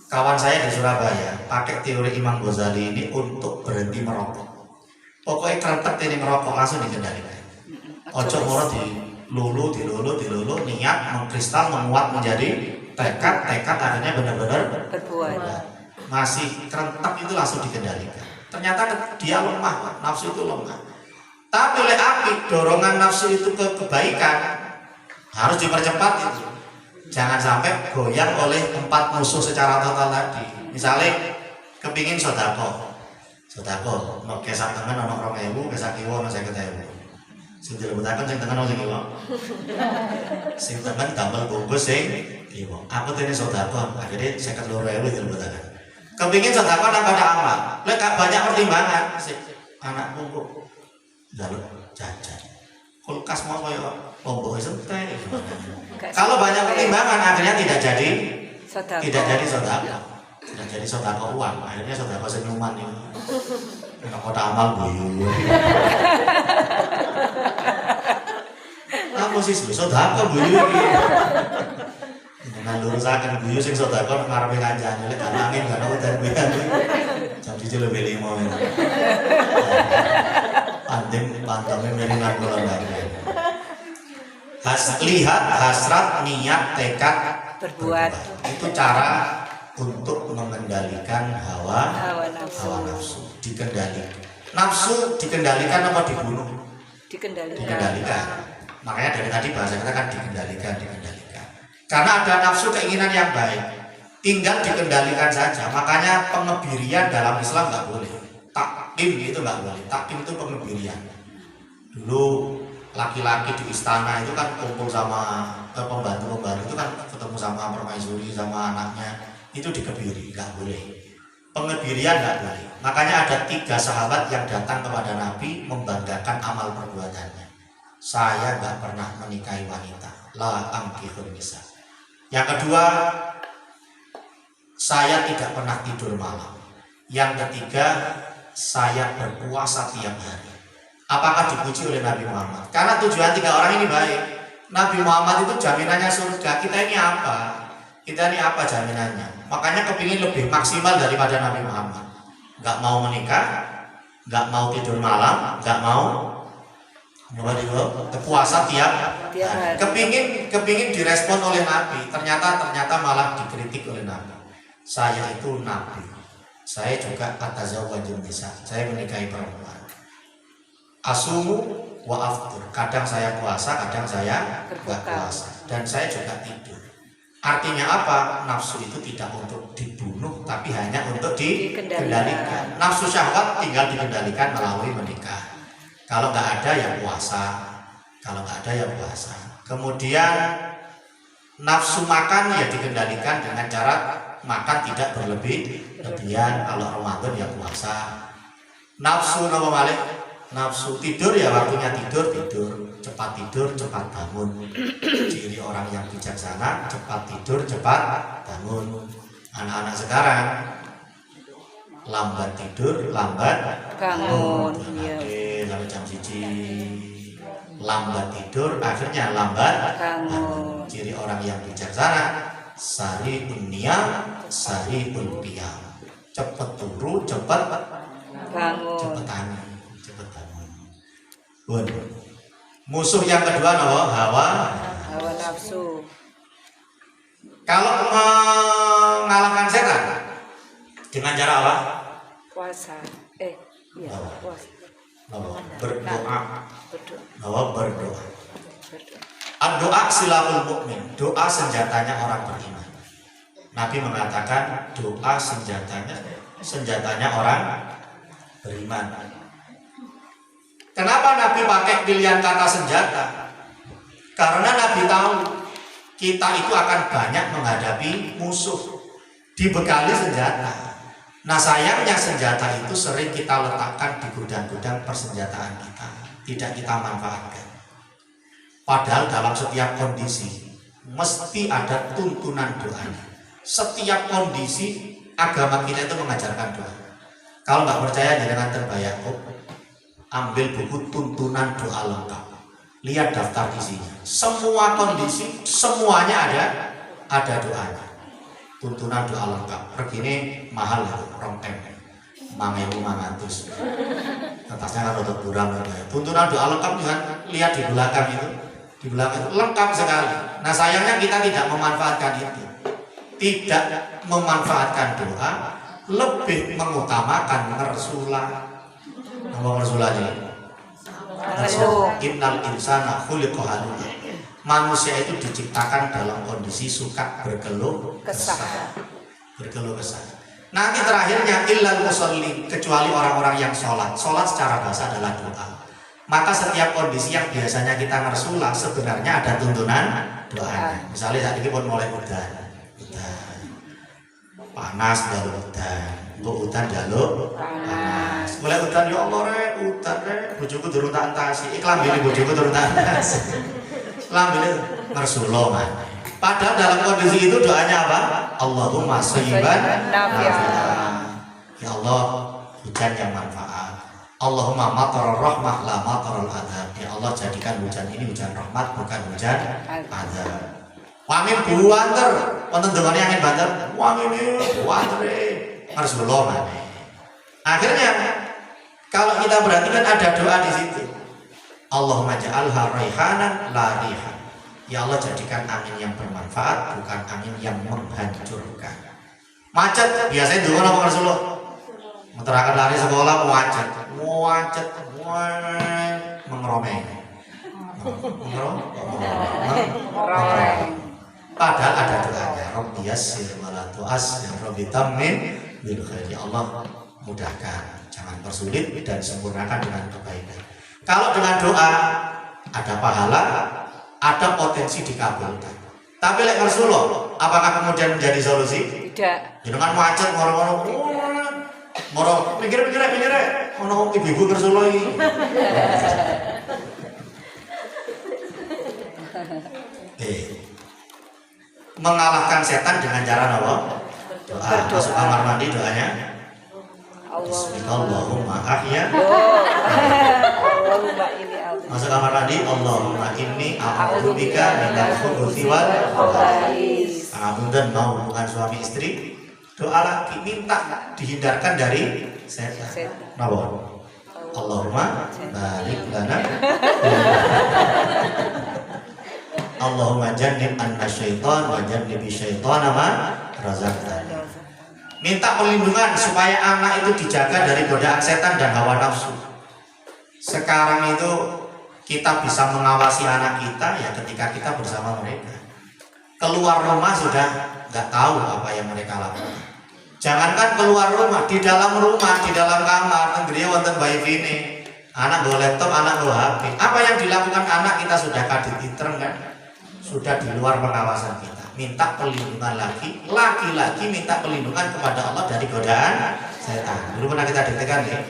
Kawan saya di Surabaya pakai teori Imam Ghazali ini untuk berhenti merokok. Pokoknya kerentek ini merokok langsung dikendalikan. Ojo moro dilulu, niat mengkristal menguat menjadi tekad akhirnya benar-benar berbuat. Masih kerentek itu langsung dikendalikan. Ternyata dia lemah, nafsu itu lemah. Tapi oleh api dorongan nafsu itu ke kebaikan harus dipercepat itu. Jangan sampai goyang oleh 4 musuh secara total tadi. Misalnya kepingin sodako, mau kesak tangan ono 2.000, kesak kiwa ono 50.000. Sing dilebetaken sing tengen sing kiwa. Sing tengen damel bungkus sing kiwa. Aku tene sedekah, akhirnya 52.000 dilebetaken. Kepingin sedekah nang pada amal. Lek gak banyak pertimbangan, sik anakku kok njaluk jajan. Kulkas mau koyo lombok sentai. Kalau banyak pertimbangan akhirnya tidak jadi Sedekah. tidak jadi sedekah. Tidak jadi sedekah uang, akhirnya sedekah senyuman ini. Nang kota amal guyu. Apa sih sedekah guyu iki? Dengan lurusaken guyu sing sedekah ngarepe kancane lek ana angin gak ono udan-udan. Jam 7 lebih 5. Andem pantame miringan kula ndak. Lihat hasrat, niat, tekad Berbuat. itu cara untuk mengendalikan hawa Hawa nafsu. Nafsu dikendalikan apa dibunuh? Dikendalikan. Makanya dari tadi bahasa kita kan dikendalikan. Karena ada nafsu keinginan yang baik, tinggal dikendalikan saja. Makanya pengebirian dalam Islam nggak boleh. Takdim itu nggak boleh. Takdim itu pengebirian. Dulu laki-laki di istana itu kan kumpul sama pembantu-pembantu itu kan ketemu sama permaisuri sama anaknya, itu dikebiri, nggak boleh. Pengebirian nggak boleh. Makanya ada 3 sahabat yang datang kepada Nabi membanggakan amal perbuatannya. Saya nggak pernah menikahi wanita, la ankihun nisa. Yang kedua, saya tidak pernah tidur malam. Yang ketiga, saya berpuasa tiap hari. Apakah dipuji oleh Nabi Muhammad? Karena tujuan 3 orang ini baik. Nabi Muhammad itu jaminannya surga. Kita ini apa? Kita ini apa jaminannya? Makanya kepingin lebih maksimal daripada Nabi Muhammad. Gak mau menikah, gak mau tidur malam, gak mau puasa tiap hari. Kepingin direspon oleh Nabi. Ternyata malah dikritik oleh Nabi. Saya itu Nabi. Saya juga atazawwajun nisa. Saya menikahi perempuan. Asumu wa aftur. Kadang saya puasa, kadang saya enggak puasa. Dan saya juga tidur. Artinya apa? Nafsu itu tidak untuk dibunuh, tapi hanya untuk dikendalikan. Nafsu syahwat tinggal dikendalikan melalui menikah. Kalau nggak ada ya puasa. Kemudian nafsu makan ya dikendalikan dengan cara makan tidak berlebihan. Kalau Ramadan ya puasa. Nafsu nama malik. Nafsu tidur ya waktunya tidur, cepat bangun. Ciri orang yang bijaksana, cepat tidur, cepat bangun. Anak-anak sekarang lambat tidur, lambat bangun. Sampai jam 1. Lambat tidur, akhirnya lambat bangun. Ciri orang yang bijaksana, sarihun niyam, sarihul qiyam. Cepat turu, cepat bangun. Cepat bangun. Musuh yang kedua hawa nafsu. Kalau mengalahkan setan dengan cara apa? Puasa. Puasa. Berdoa. Doa silahul mukmin. Doa senjatanya orang beriman. Nabi mengatakan doa senjatanya orang beriman. Kenapa Nabi pakai pilihan kata senjata? Karena Nabi tahu kita itu akan banyak menghadapi musuh, dibekali senjata. Nah sayangnya senjata itu sering kita letakkan di gudang-gudang persenjataan kita, tidak kita manfaatkan. Padahal dalam setiap kondisi mesti ada tuntunan doa. Setiap kondisi agama kita itu mengajarkan doa. Kalau nggak percaya jangan terbayang. Ambil buku tuntunan doa lengkap. Lihat daftar isinya. Semua kondisi, semuanya ada doanya. Tuntunan doa lengkap. Regine mahal itu, rompeng. 5.500. Atasnya kan untuk buram. Tuntunan doa lengkap kan lihat di belakang itu. Di belakang itu lengkap sekali. Nah sayangnya kita tidak memanfaatkan itu. Tidak memanfaatkan doa, lebih mengutamakan ngersulah. Nama Rasulullah Innal insana khuliqa halu'a. Manusia itu diciptakan dalam kondisi suka berkeluh kesah. Nanti terakhirnya illal musalli, kecuali orang-orang yang sholat. Sholat secara bahasa adalah doa. Maka setiap kondisi yang biasanya kita ngersula sebenarnya ada tuntunan doanya. Misalnya saat ini pun mulai udan, panas jaluk udan, untuk udan jaluk panas. Mulai udan ya Allah rek, udan rek, bojoku durung tak entasi. Iklan bilih bojoku durung tak entasi. Iklan bilih ngersula man. Padahal dalam kondisi itu doanya apa? Allahumma shayyiban nafi'an. Ya Allah, hujan yang manfaat. Allahumma matarul rahmah la matarul adab. Ya Allah, jadikan hujan ini hujan rahmat bukan hujan adab. Wangin buanter, wonten dongane angin banter. Wangin buanter. Rasulullah maneh. Akhirnya kalau kita perhatikan ada doa di situ. Allahumma ja'alha raihanan la rihan. Ya Allah, jadikan angin yang bermanfaat bukan angin yang menghancurkan. Macet biasanya dulu apa Rasulullah? Menterakan lari sekolah macet, mengeromeng. Padahal ada doanya, Rabbi yassir wa la tu'assir, Rabbi tammin bil khair. Ya Allah, mudahkan, jangan persulit dan sempurnakan dengan kebaikan. Kalau dengan doa ada pahala, ada potensi dikabulkan. Tapi lek Rasulullah, apakah kemudian menjadi solusi? Tidak. Jangan macet moro-moro. Moro pikir-pikir ono ibu-ibu Rasulullah iki. Mengalahkan setan dengan cara apa? Doa. Masuk kamar mandi doanya. Allahumma ahya. Allahumma ini Masuk kamar mandi, Allahumma inni a'udzubika minal khubuthi wal khaba'is. Kemudian mau hubungan suami istri, doa lagi minta dihindarkan dari setan. Napa? Allahumma barik lana. Allahumma jannib anna syaitan wa jannibi syaitana ma razaqtana. Minta perlindungan supaya anak itu dijaga dari godaan setan dan hawa nafsu. Sekarang itu kita bisa mengawasi anak kita ya ketika kita bersama mereka. Keluar rumah sudah nggak tahu apa yang mereka lakukan. Jangankan keluar rumah, di dalam kamar, tenggeriya wonten wifi ini. Anak bawa laptop, anak bawa HP. Apa yang dilakukan anak kita sudah kadit itereng kan? Sudah di luar pengawasan kita. Minta perlindungan laki-laki minta perlindungan kepada Allah dari godaan setan. Dulu pernah kita diktekan ya.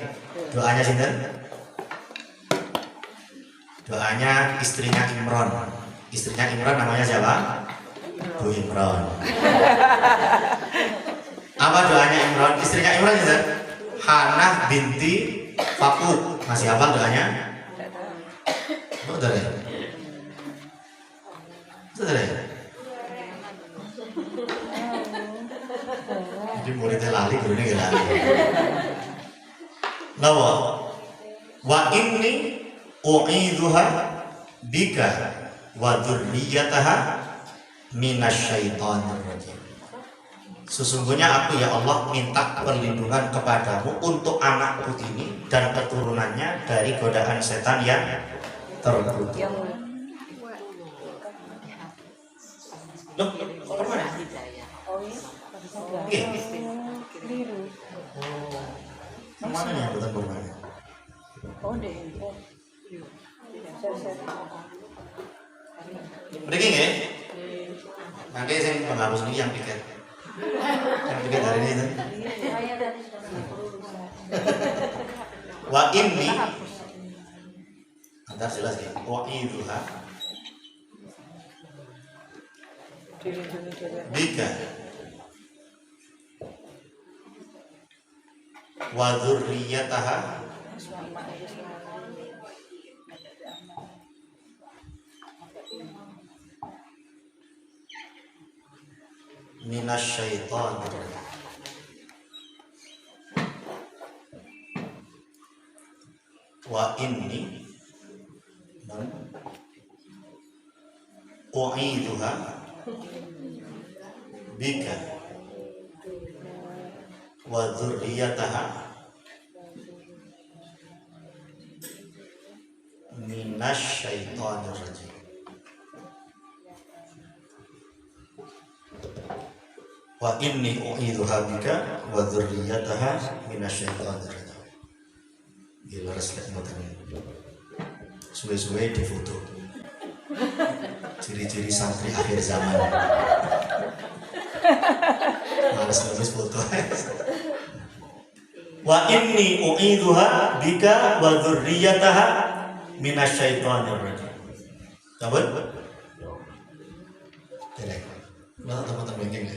Doanya sinten? Doanya istrinya Imron. Istrinya Imron namanya siapa? Bu Imron. Apa doanya Imron? Istrinya Imron itu Hanah binti Fakut. Masih hafal doanya? Betul ya? Betul ya? Jadi muridnya lali, gurunya gak lali. Lawa wa inni u'idzuha bika wa dzurriyyataha minasyaitonir rajim. Sesungguhnya aku ya Allah minta perlindungan kepadamu untuk anakku ini dan keturunannya dari godaan setan yang terkutuk. Loh, kemana? Oke. Kemana ya bukan bermain? Breaking ya? Nanti saya menghapus ini yang piket. Yang piket hari ini itu. Wa inni. Antar jelas ya. Wa idzuha bika wa dzurriyyataha minasyaitonir rajim. Wa inni u'idzuha bika wa dzurriyyataha minasyaitonir rajim. Wa inni u'idzuha bika wa dzurriyyataha minasyaitonir rajim. Gila resleting. suwe-suwe difoto. Ciri-ciri santri akhir zaman. Males nulis foto. Wa inni u'idzuha bika wa dzurriyyataha minasyaitonir rajim. Tahu? Tidak. Nah, teman-teman yang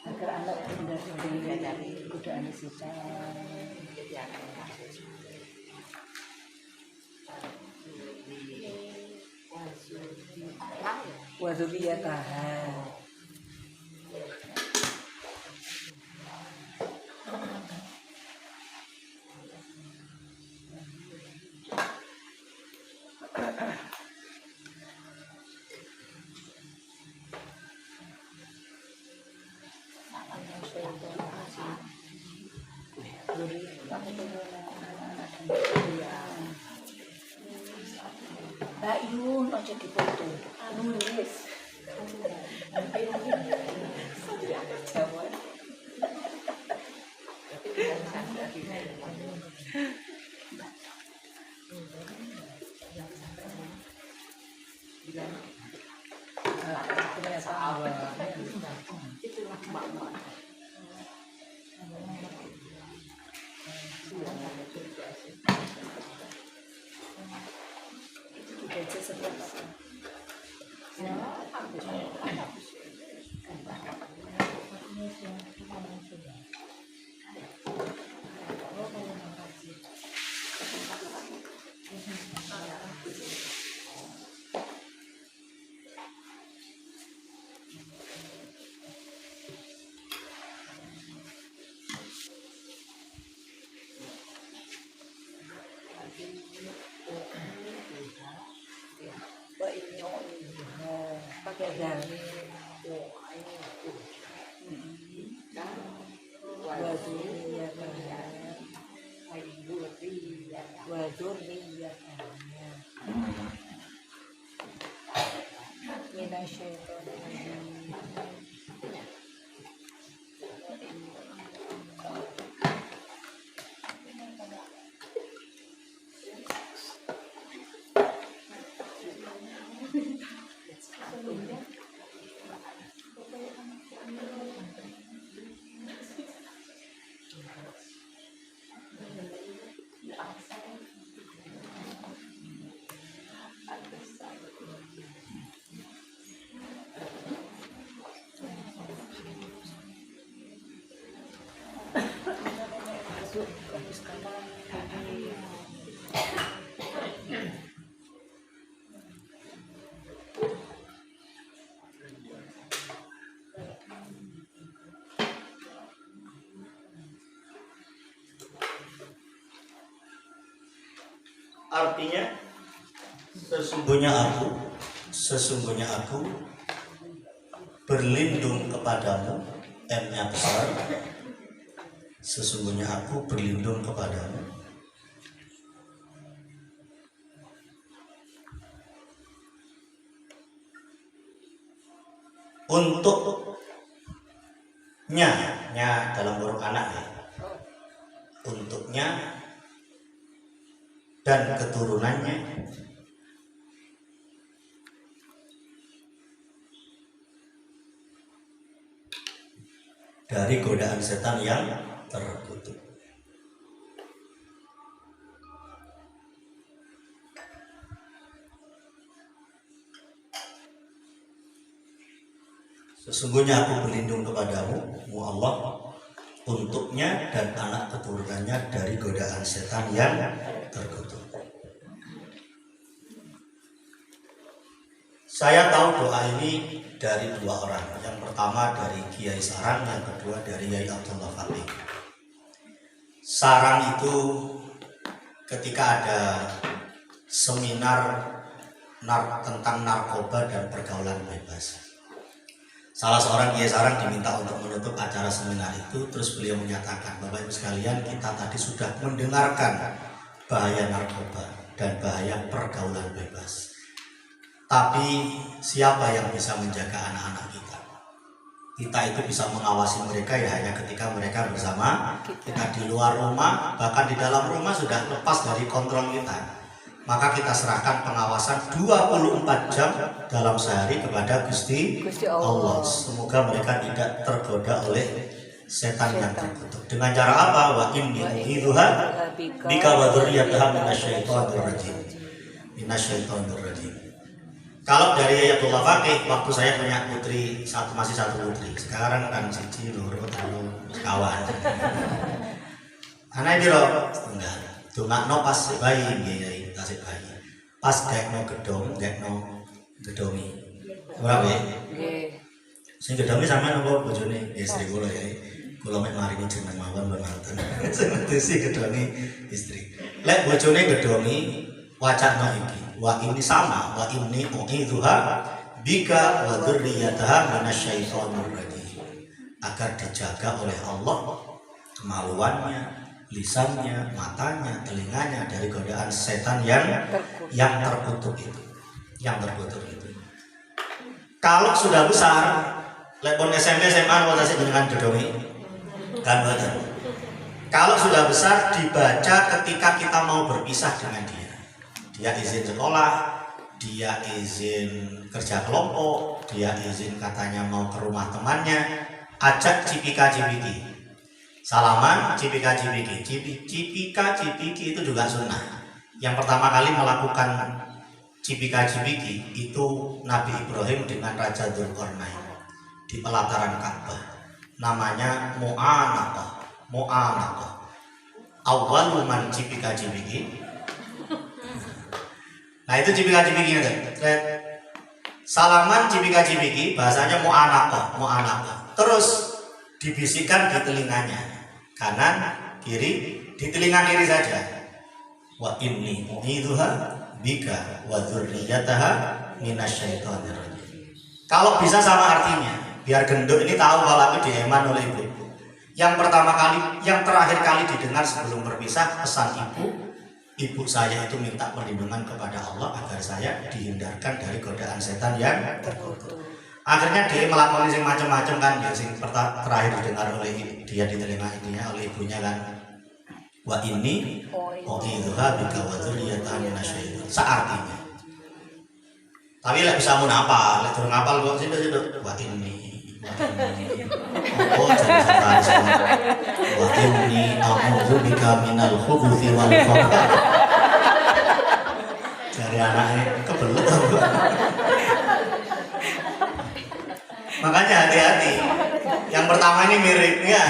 agar anak benar-benar dari godaan setan. Wa dzurriyyataha. Mbak Yun, ojo dipoto. Nulis. Pakai dal. Wa dzurriyyataha. Wa dzurriyyataha. Minasyaitonir rajim. Artinya sesungguhnya aku berlindung kepadamu, M-nya besar. Sesungguhnya aku berlindung kepadamu untuknya, dalam burung anak ya, untuknya dan keturunannya dari godaan setan yang terkutuk. Sesungguhnya aku berlindung kepadamu, Allah, untuknya dan anak keturunannya dari godaan setan yang terkutuk. Saya tahu doa ini dari dua orang. Yang pertama dari Kiai Sarang, yang kedua dari Yai Abdullah Fakih. Sarang itu ketika ada seminar tentang narkoba dan pergaulan bebas. Salah seorang kiai sarang diminta untuk menutup acara seminar itu, terus beliau menyatakan, Bapak Ibu sekalian, kita tadi sudah mendengarkan bahaya narkoba dan bahaya pergaulan bebas. Tapi siapa yang bisa menjaga anak-anak kita? Kita itu bisa mengawasi mereka ya hanya ketika mereka bersama kita di luar rumah, bahkan di dalam rumah sudah lepas dari kontrol kita. Maka kita serahkan pengawasan 24 jam dalam sehari kepada Gusti Allah. Semoga mereka tidak tergoda oleh setan yang terkutuk. Dengan cara apa? Wa inni u'idzuha bika wa dzurriyyataha minasyaitonir rajim. Minasyaitonir rajim. Kalau dari Ayatullah Faqih, waktu saya punya putri masih satu putri. Sekarang kan siji loro telu kawan. Anak biro enggak. Dongakno pas bayi nggih tasik bayi. Pas gaekno gedhong, gedhongi. Ora wae. Nggih. Sing gedhongi sampean apa bojone istri kula ya. Kula mek maringi jeneng mawon manten. Sing ngedesi gedhongi istri. Lek bojone gedhongi wacana iki. Wa ini sama, wa inni u'idzuha bika wa dzurriyyataha minasyaitonir rajim. Agar dijaga oleh Allah kemaluannya, lisannya, matanya, telinganya dari godaan setan yang terkutuk itu. Kalau sudah besar, lepon SMP, SMA, wajah dengan gedongi, kan betul. Kalau sudah besar dibaca ketika kita mau berpisah dengan dia. Dia izin sekolah, dia izin kerja kelompok, dia izin katanya mau ke rumah temannya, ajak cipika-cipiki. Salaman, cipika-cipiki. Cipika-cipiki itu juga sunnah. Yang pertama kali melakukan cipika-cipiki itu Nabi Ibrahim dengan Raja Dzulqarnain di pelataran Ka'bah. Namanya Mu'anaqah. Awwalu man cipika-cipiki. Nah itu cipika-cipiki itu. Salaman, cipika-cipiki bahasanya Mu'anaqah. Terus dibisikkan di telinganya. Kanan, kiri, di telinga kiri saja. Wa inni u'idzuha bika wa dzurriyyataha minasyaitonir rajim. Kalau bisa sama artinya, biar gendut ini tahu kalau aku dieman oleh ibu. Yang pertama kali, yang terakhir kali didengar sebelum berpisah, pesan ibu saya itu minta perlindungan kepada Allah agar saya dihindarkan dari godaan setan yang terkutuk. Akhirnya dia melakukan yang macam-macam kan, ya sing terakhir didengar oleh dia di telinga ini ya, oleh ibunya kan. Wa inni u'idzuha bika wa dzurriyyataha minasyaitonir rajim. Seartinya. Tapi lek bisa mun apa, lek durung hafal kok situ wa inni. Oh, jangan wa inni a'udzu bika minal khubuthi wal khaba'ith. Dari anaknya kebelet. Makanya hati-hati. Yang pertama ini mirip ya.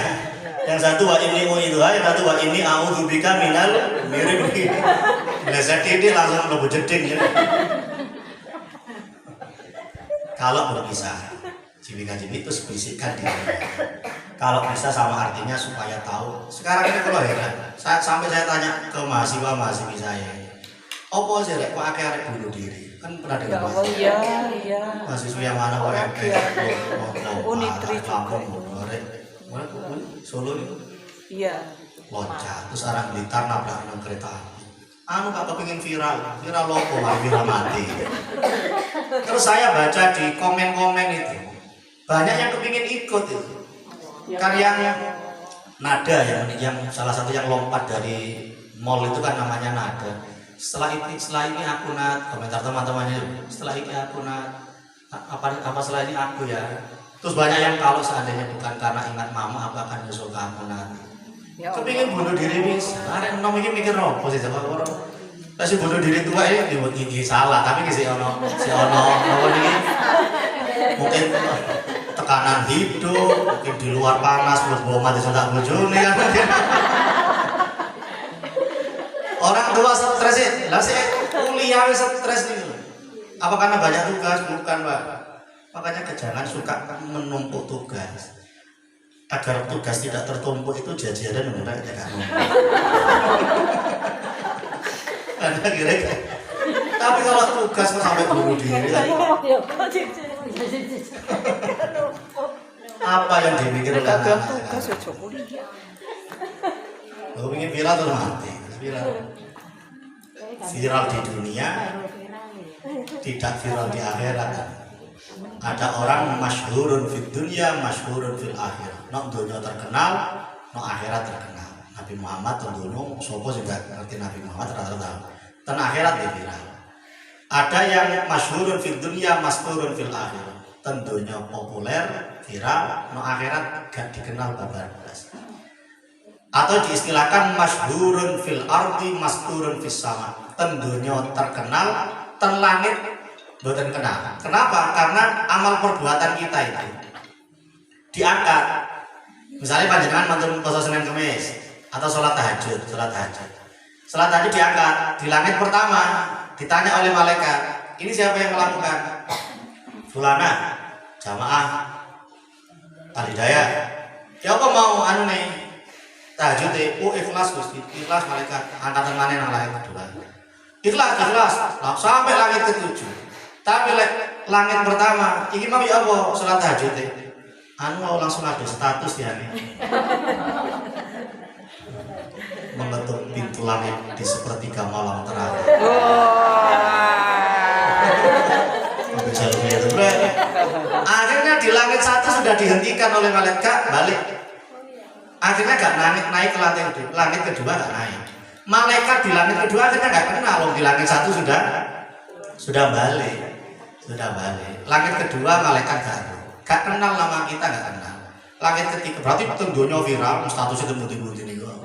Yang satu wa inni u'idzuha, yang satu wa inni a'udzubika minal mirip begini. Biasa dia langsung mlebu jeding ya. Kalau berpisah, cipika-cipik itu bisikan di dunia. Kalau bisa sama artinya supaya tahu. Sekarang ini kalau heran, sampai saya tanya ke mahasiswa saya, apa sih kok akeh arek bunuh diri? Kan pernah dengar Iya. mahasiswa yang mana kok Unitri Lampung, Solo itu Iya. loncat, terus arah Blitar nabrak nang kereta api. Anu gak kepingin viral lopo malah viral mati. Terus saya baca di komen-komen itu banyak yang kepingin ikut itu. Kan yang Nada yang salah satu yang lompat dari mall itu kan namanya Nada. Setelah ini aku komentar teman-temannya. Setelah ini aku apa setelah ini aku ya. Terus banyak yang kalau seandainya bukan karena ingat mama aku akan nyusul kamu nanti. Kepingin bunuh diri bisa. Ada yang mikir apa sih sama orang. Kasih bunuh diri tua ini salah tapi si ono apa ini mungkin tekanan hidup, mungkin di luar panas buat bawa mati sudah bojone kan. Orang tua stres ya, lah sih kuliah stres nih. Apa karena banyak tugas? Bukan, Pak. Makanya jangan suka menumpuk tugas. Agar tugas tidak tertumpuk itu jajaran menurut kamu. Karena kira-kira. Tapi kalau tugas sampai bunuh diri. Apa yang Nek dipikirkan gak bilang anak-anak? tugas ojo kuliah. Lo ingin viral terus mati. Viral. Viral di dunia, tidak viral di akhirat. Ada orang masyhurun fid dunya, masyhurun fil akhirah. Nok dunia terkenal, nok akhirat terkenal. Nabi Muhammad tentunya, sopo juga ngerti Nabi Muhammad rata-rata. Ten akhirat dia viral. Ada yang masyhurun fid dunya, masyhurun fil akhirah. Tentunya populer, viral, nok akhirat gak dikenal babar belas. Atau diistilahkan masyhurun fil ardi, masyhurun fis sama. Tentunya terkenal, ten langit boten kenal. Kenapa? Karena amal perbuatan kita itu diangkat. Misalnya panjenengan mantun puasa Senin Kamis atau sholat tahajud. Sholat tahajud diangkat di langit pertama, ditanya oleh malaikat, ini siapa yang melakukan? Fulana, jamaah Al-Hidayah. Ya apa mau anu nih? Tahajud ikhlas Gusti, ikhlas malaikat. Angkatan mana yang langit kedua? Ikhlas, sampai langit ketujuh. Tapi langit pertama, iki mau ya apa salat tahajud anu mau langsung ada status ya nih. Mengetuk pintu langit di sepertiga malam terakhir. Akhirnya di langit satu sudah dihentikan oleh malaikat, balik. Akhirnya gak naik ke langit kedua gak naik. Malaikat di langit kedua akhirnya gak kenal, di langit satu sudah balik. Langit kedua malaikat gak kenal nama kita, gak kenal. Langit ketiga berarti tentunya viral, statusnya temudi-mudi nih kok.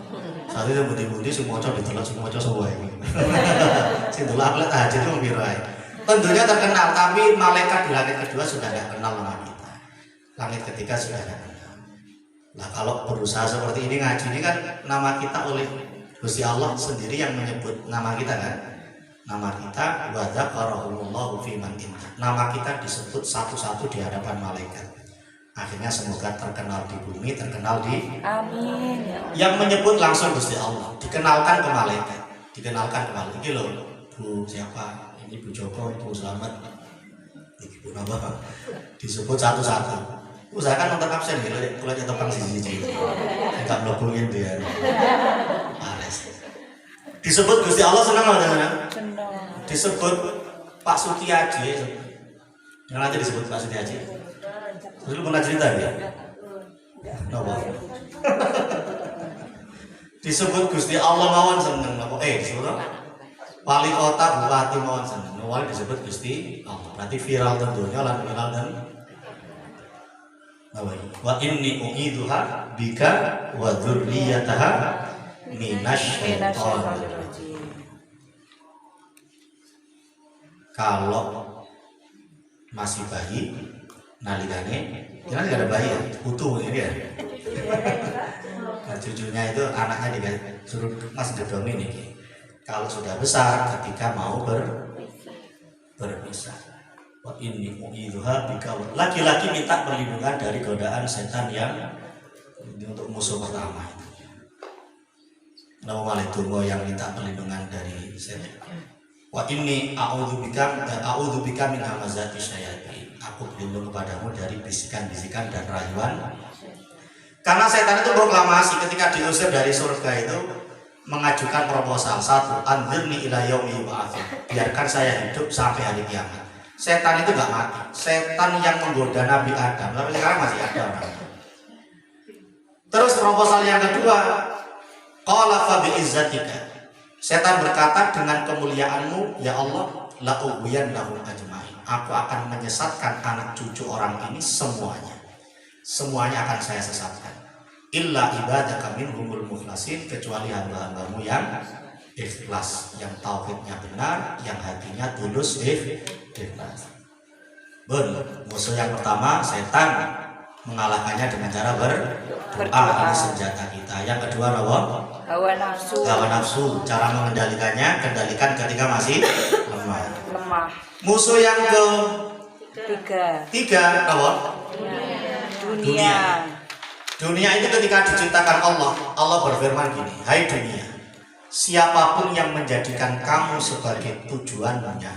Statusnya temudi-mudi semua cowok ditolak, semua cowok semua ini. Sintulah aku lihat aja itu viral. Tentunya terkenal, tapi malaikat di langit kedua sudah gak kenal nama kita. Langit ketiga sudah gak kenal. Nah kalau berusaha seperti ini ngaji ini kan nama kita oleh Gusti Allah sendiri yang menyebut nama kita kan. Nama kita wa dzakarahullahu fi man indah. Nama kita disebut satu-satu di hadapan malaikat. Akhirnya semoga terkenal di bumi, terkenal di Amin. yang menyebut langsung Gusti Allah, dikenalkan ke malaikat. Ini loh, Bu siapa? Ini Bu Joko, Bu Slamet. Ini Bu Napa? Disebut satu-satu. Usahakan nonton absen gitu, kalau jatuh tepang siji-siji. Enggak mlebungin dia. Disebut Gusti Allah senang nggak teman-teman? Disebut Pak Sutiaji, yang aja disebut Pak Sutiaji. Dulu pernah cerita ya? Napa? Disebut Gusti Allah mawon seneng napa? Disebut wali kota bupati mawon seneng. Wali disebut Gusti Allah. Berarti viral tentunya lan viral dan wa inni u'iduha bika wa dzurriyyataha minasyaitonir rajim. Kalau masih bayi nalikane jangan ada bayi ya utuh ini ya. Cucunya itu anaknya disuruh mas gedong ini. Kalau sudah besar ketika mau berpisah. Wa inni u'iduha bika. Laki-laki minta perlindungan dari godaan setan yang ini untuk musuh pertama. Nama malah tunggu yang minta perlindungan dari setan. Wa inni a'udzubika min hamazati syayatin. Aku berlindung kepadamu dari bisikan-bisikan dan rayuan. Karena setan itu proklamasi ketika diusir dari surga itu mengajukan proposal satu, anzirni ila yaumi yub'atsun. Biarkan saya hidup sampai hari kiamat. Setan itu gak mati. Setan yang menggoda Nabi Adam, tapi sekarang masih ada orang. Terus proposal yang kedua, qala fa bi izzatika. Setan berkata, dengan kemuliaanmu ya Allah, la ughwiyannahum ajmain. Aku akan menyesatkan anak cucu orang ini semuanya. Semuanya akan saya sesatkan. Illa ibadaka minhumul mukhlasin, kecuali hamba-hambamu yang ikhlas, yang tauhidnya benar, yang hatinya tulus ikhlas. Musuh yang pertama setan, mengalahkannya dengan cara berdoa. Ini senjata kita. Yang kedua apa? Hawa nafsu. Hawa nafsu, cara mengendalikannya, kendalikan ketika masih lemah. Musuh yang ketiga apa? Dunia. Dunia itu ketika diciptakan Allah berfirman gini, hai dunia, siapapun yang menjadikan kamu sebagai tujuannya,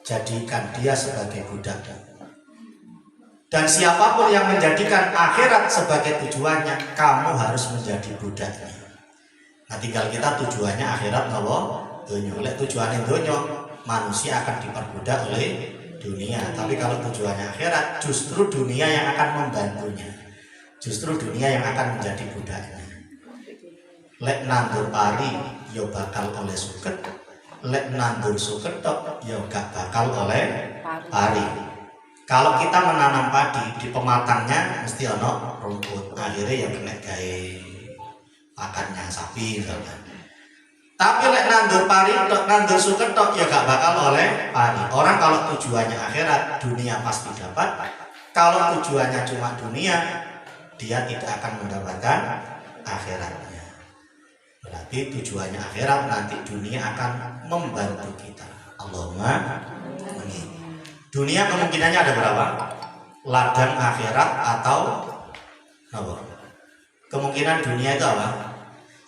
jadikan dia sebagai budak. Dan siapapun yang menjadikan akhirat sebagai tujuannya, kamu harus menjadi budaknya. Nah, tinggal kita tujuannya akhirat nopo dunia. Oleh tujuannya dunia, manusia akan diperbudak oleh dunia. Tapi kalau tujuannya akhirat, justru dunia yang akan membantunya. Justru dunia yang akan menjadi budaknya. Lek nandur pari, yo bakal oleh suket. Lek nandur suket tok, yo gak bakal oleh pari. Kalau kita menanam padi di pematangnya mesti ono rumput, akhirnya yang kena gawe pakannya sapi misalnya. Tapi lek nandur pari tok, nandur suket tok ya gak bakal oleh pari. Orang kalau tujuannya akhirat, dunia pasti dapat. Kalau tujuannya cuma dunia, dia tidak akan mendapatkan akhiratnya. Berarti tujuannya akhirat, nanti dunia akan membantu kita. Allahumma amin. Dunia kemungkinannya ada berapa? Ladang akhirat atau apa? Kemungkinan dunia itu apa?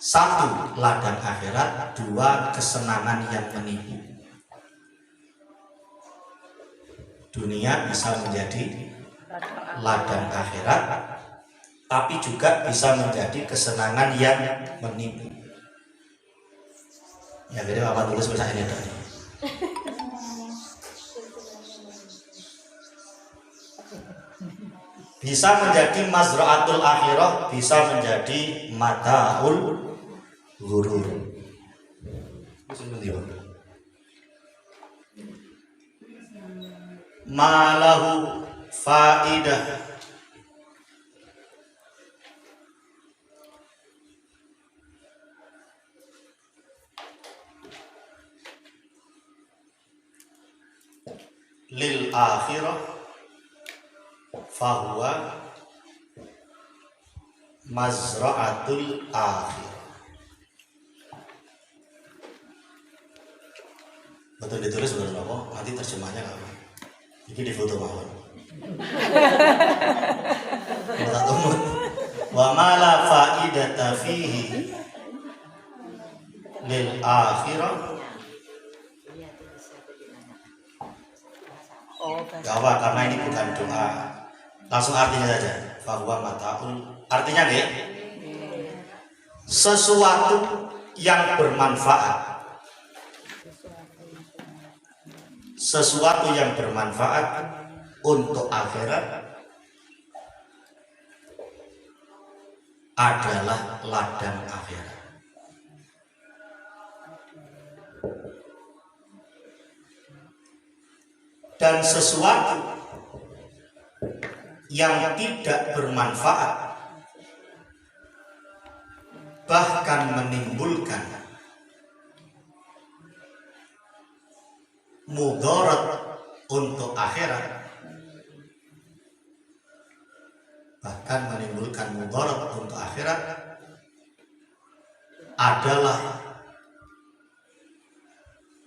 1, ladang akhirat. 2, kesenangan yang menipu. Dunia bisa menjadi ladang akhirat, tapi juga bisa menjadi kesenangan yang menipu. Ya, jadi Bapak tulis bahasa ini tadi. Bisa menjadi mazra'atul akhirah, bisa menjadi mata'ul ghurur. Malahu faidah. Lil akhirah fahuwa mazra'atul akhir. Betul ditulis betul apa? Nanti terjemahnya apa? Ini di foto mawon. Wa ma la faidata fihi lil akhirah. Gak apa, karena ini bukan doa. Langsung artinya saja. Fahuwa mata'ul. Artinya nih, sesuatu yang bermanfaat. Sesuatu yang bermanfaat untuk akhirat adalah ladang akhirat. Dan sesuatu yang tidak bermanfaat, bahkan menimbulkan mudarat untuk akhirat, bahkan menimbulkan mudarat untuk akhirat adalah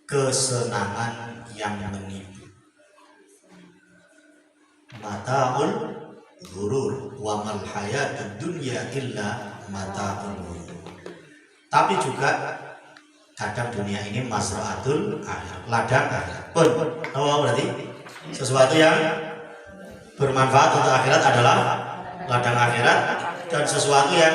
kesenangan yang menipu. Mata'ul ghurur wa mal hayatud dunya illa mata'ul ghurur. Tapi juga kadang dunia ini mazra'atul akhir, ladang akhirat. Pun, apa berarti? Sesuatu yang bermanfaat untuk akhirat adalah ladang akhirat, dan sesuatu yang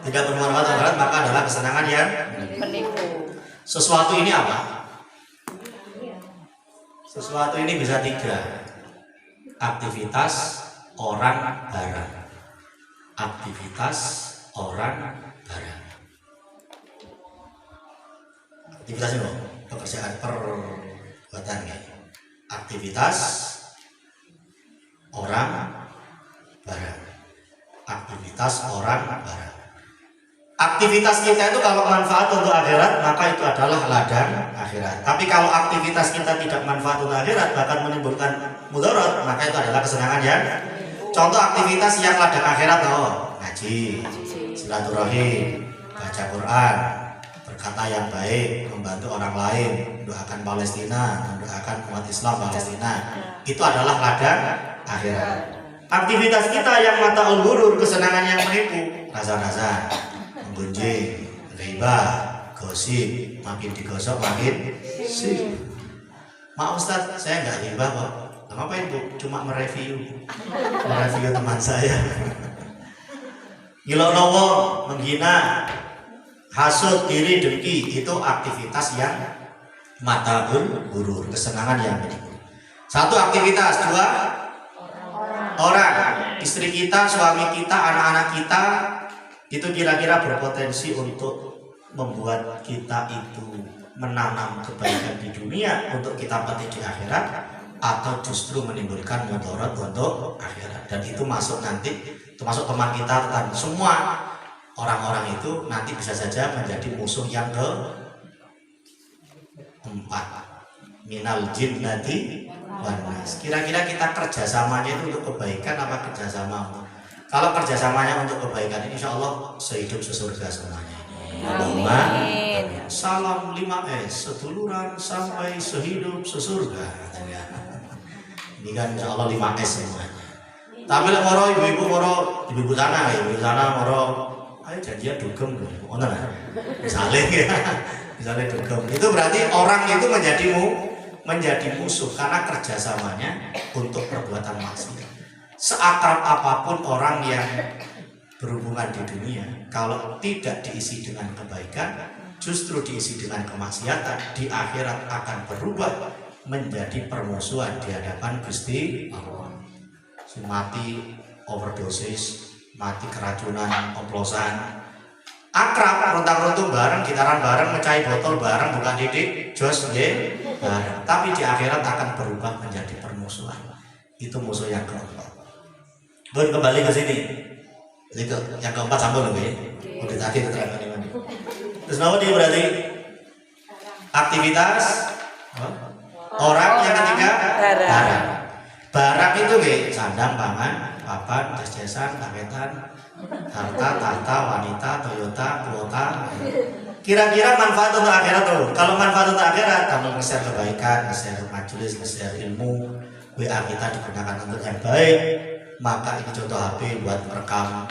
tidak bermanfaat untuk akhirat maka adalah kesenangan yang Menipu. Sesuatu ini apa? Sesuatu ini bisa 3. Aktivitas, orang, barang. Aktivitas, orang, barang. Aktivitas itu pekerjaan, perbuatan ya. Aktivitas, orang, barang. Aktivitas, orang, barang. Aktivitas kita itu kalau manfaat untuk akhirat, maka itu adalah ladang akhirat. Tapi kalau aktivitas kita tidak manfaat untuk akhirat, bahkan menimbulkan mudarat, maka itu adalah kesenangan ya. Contoh aktivitas yang ladang akhirat, ngaji, silaturahim, baca Quran, berkata yang baik, membantu orang lain, mendoakan Palestina, mendoakan umat Islam Palestina. Itu adalah ladang akhirat. Aktivitas kita yang mata'ul ghurur, kesenangan yang menipu, rasa-rasa, gunjing, riba, gosip, makin digosok makin sip. Maaf Ustaz, saya nggak riba kok. Ngapain Bu? Cuma mereview teman saya. Ngilono wong, menghina, hasut, iri, dengki, itu aktivitas yang mataul gurur, kesenangan yang menipu. Satu aktivitas, dua orang, istri kita, suami kita, anak-anak kita, itu kira-kira berpotensi untuk membuat kita itu menanam kebaikan di dunia untuk kita petik di akhirat, atau justru menimbulkan mudarat untuk akhirat. Dan itu masuk nanti, termasuk teman kita dan semua orang-orang itu nanti bisa saja menjadi musuh yang keempat, minal jinnati wan nas. Kira-kira kita kerjasamanya itu untuk kebaikan apa kerjasama? Kalau kerjasamanya untuk kebaikan, insya Allah sehidup sesurga semuanya. Allahumma salam 5S, seduluran sampai sehidup sesurga. Ini kan insya Allah 5S semuanya. Tapi lah moro ibu-ibu sana moro, ayo janjian dugem, misalnya dugem. Itu berarti orang itu menjadi musuh karena kerjasamanya untuk perbuatan maksiat. Seakrab apapun orang yang berhubungan di dunia, kalau tidak diisi dengan kebaikan, justru diisi dengan kemaksiatan, di akhirat akan berubah menjadi permusuhan di hadapan Gusti Allah. Mati overdosis, mati keracunan, oplosan, akrab, rontang-rontong bareng, gitaran bareng, mecahin botol bareng, bukan didik, jos bareng. Tapi di akhirat akan berubah menjadi permusuhan. Itu musuh yang keempat. Bun, kembali ke sini. Itu yang keempat sambung lagi. Udah tadi keterangan ini. Terus nama dia berarti aktivitas orang, yang ketiga barang. Barang itu sandang, pangan, papan, jas-jasan, paketan, harta, tahta, wanita, Toyota, kuota. Kira-kira manfaat untuk akhirat tuh. Kalau manfaat untuk akhirat, kamu nge-share kebaikan, nge-share majelis, nge-share ilmu, WA kita digunakan untuk yang baik, maka ini contoh HP buat merekam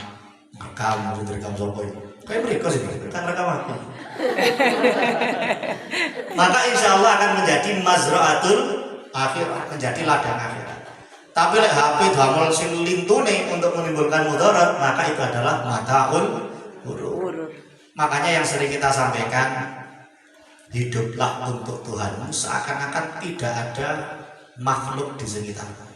sopo itu. Kayak berikut sih, kan rekam aku. Maka insya Allah akan menjadi mazra'atul akhirat, menjadi ladang akhirat. Tapi lek HP damel sing lintune untuk menimbulkan mudarat, maka itu adalah mataul gurur. Makanya yang sering kita sampaikan, hiduplah untuk Tuhanmu seakan-akan tidak ada makhluk di sekitarmu.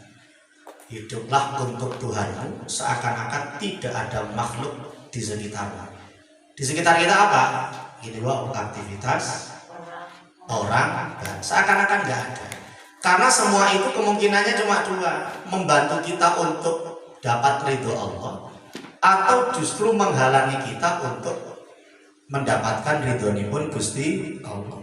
Hiduplah untuk Tuhanmu seakan-akan tidak ada makhluk di sekitarmu. Di sekitar kita apa? Ini loh, aktivitas, orang, dan seakan-akan nggak ada. Karena semua itu kemungkinannya cuma dua, membantu kita untuk dapat ridho Allah, atau justru menghalangi kita untuk mendapatkan ridhonipun Gusti Allah.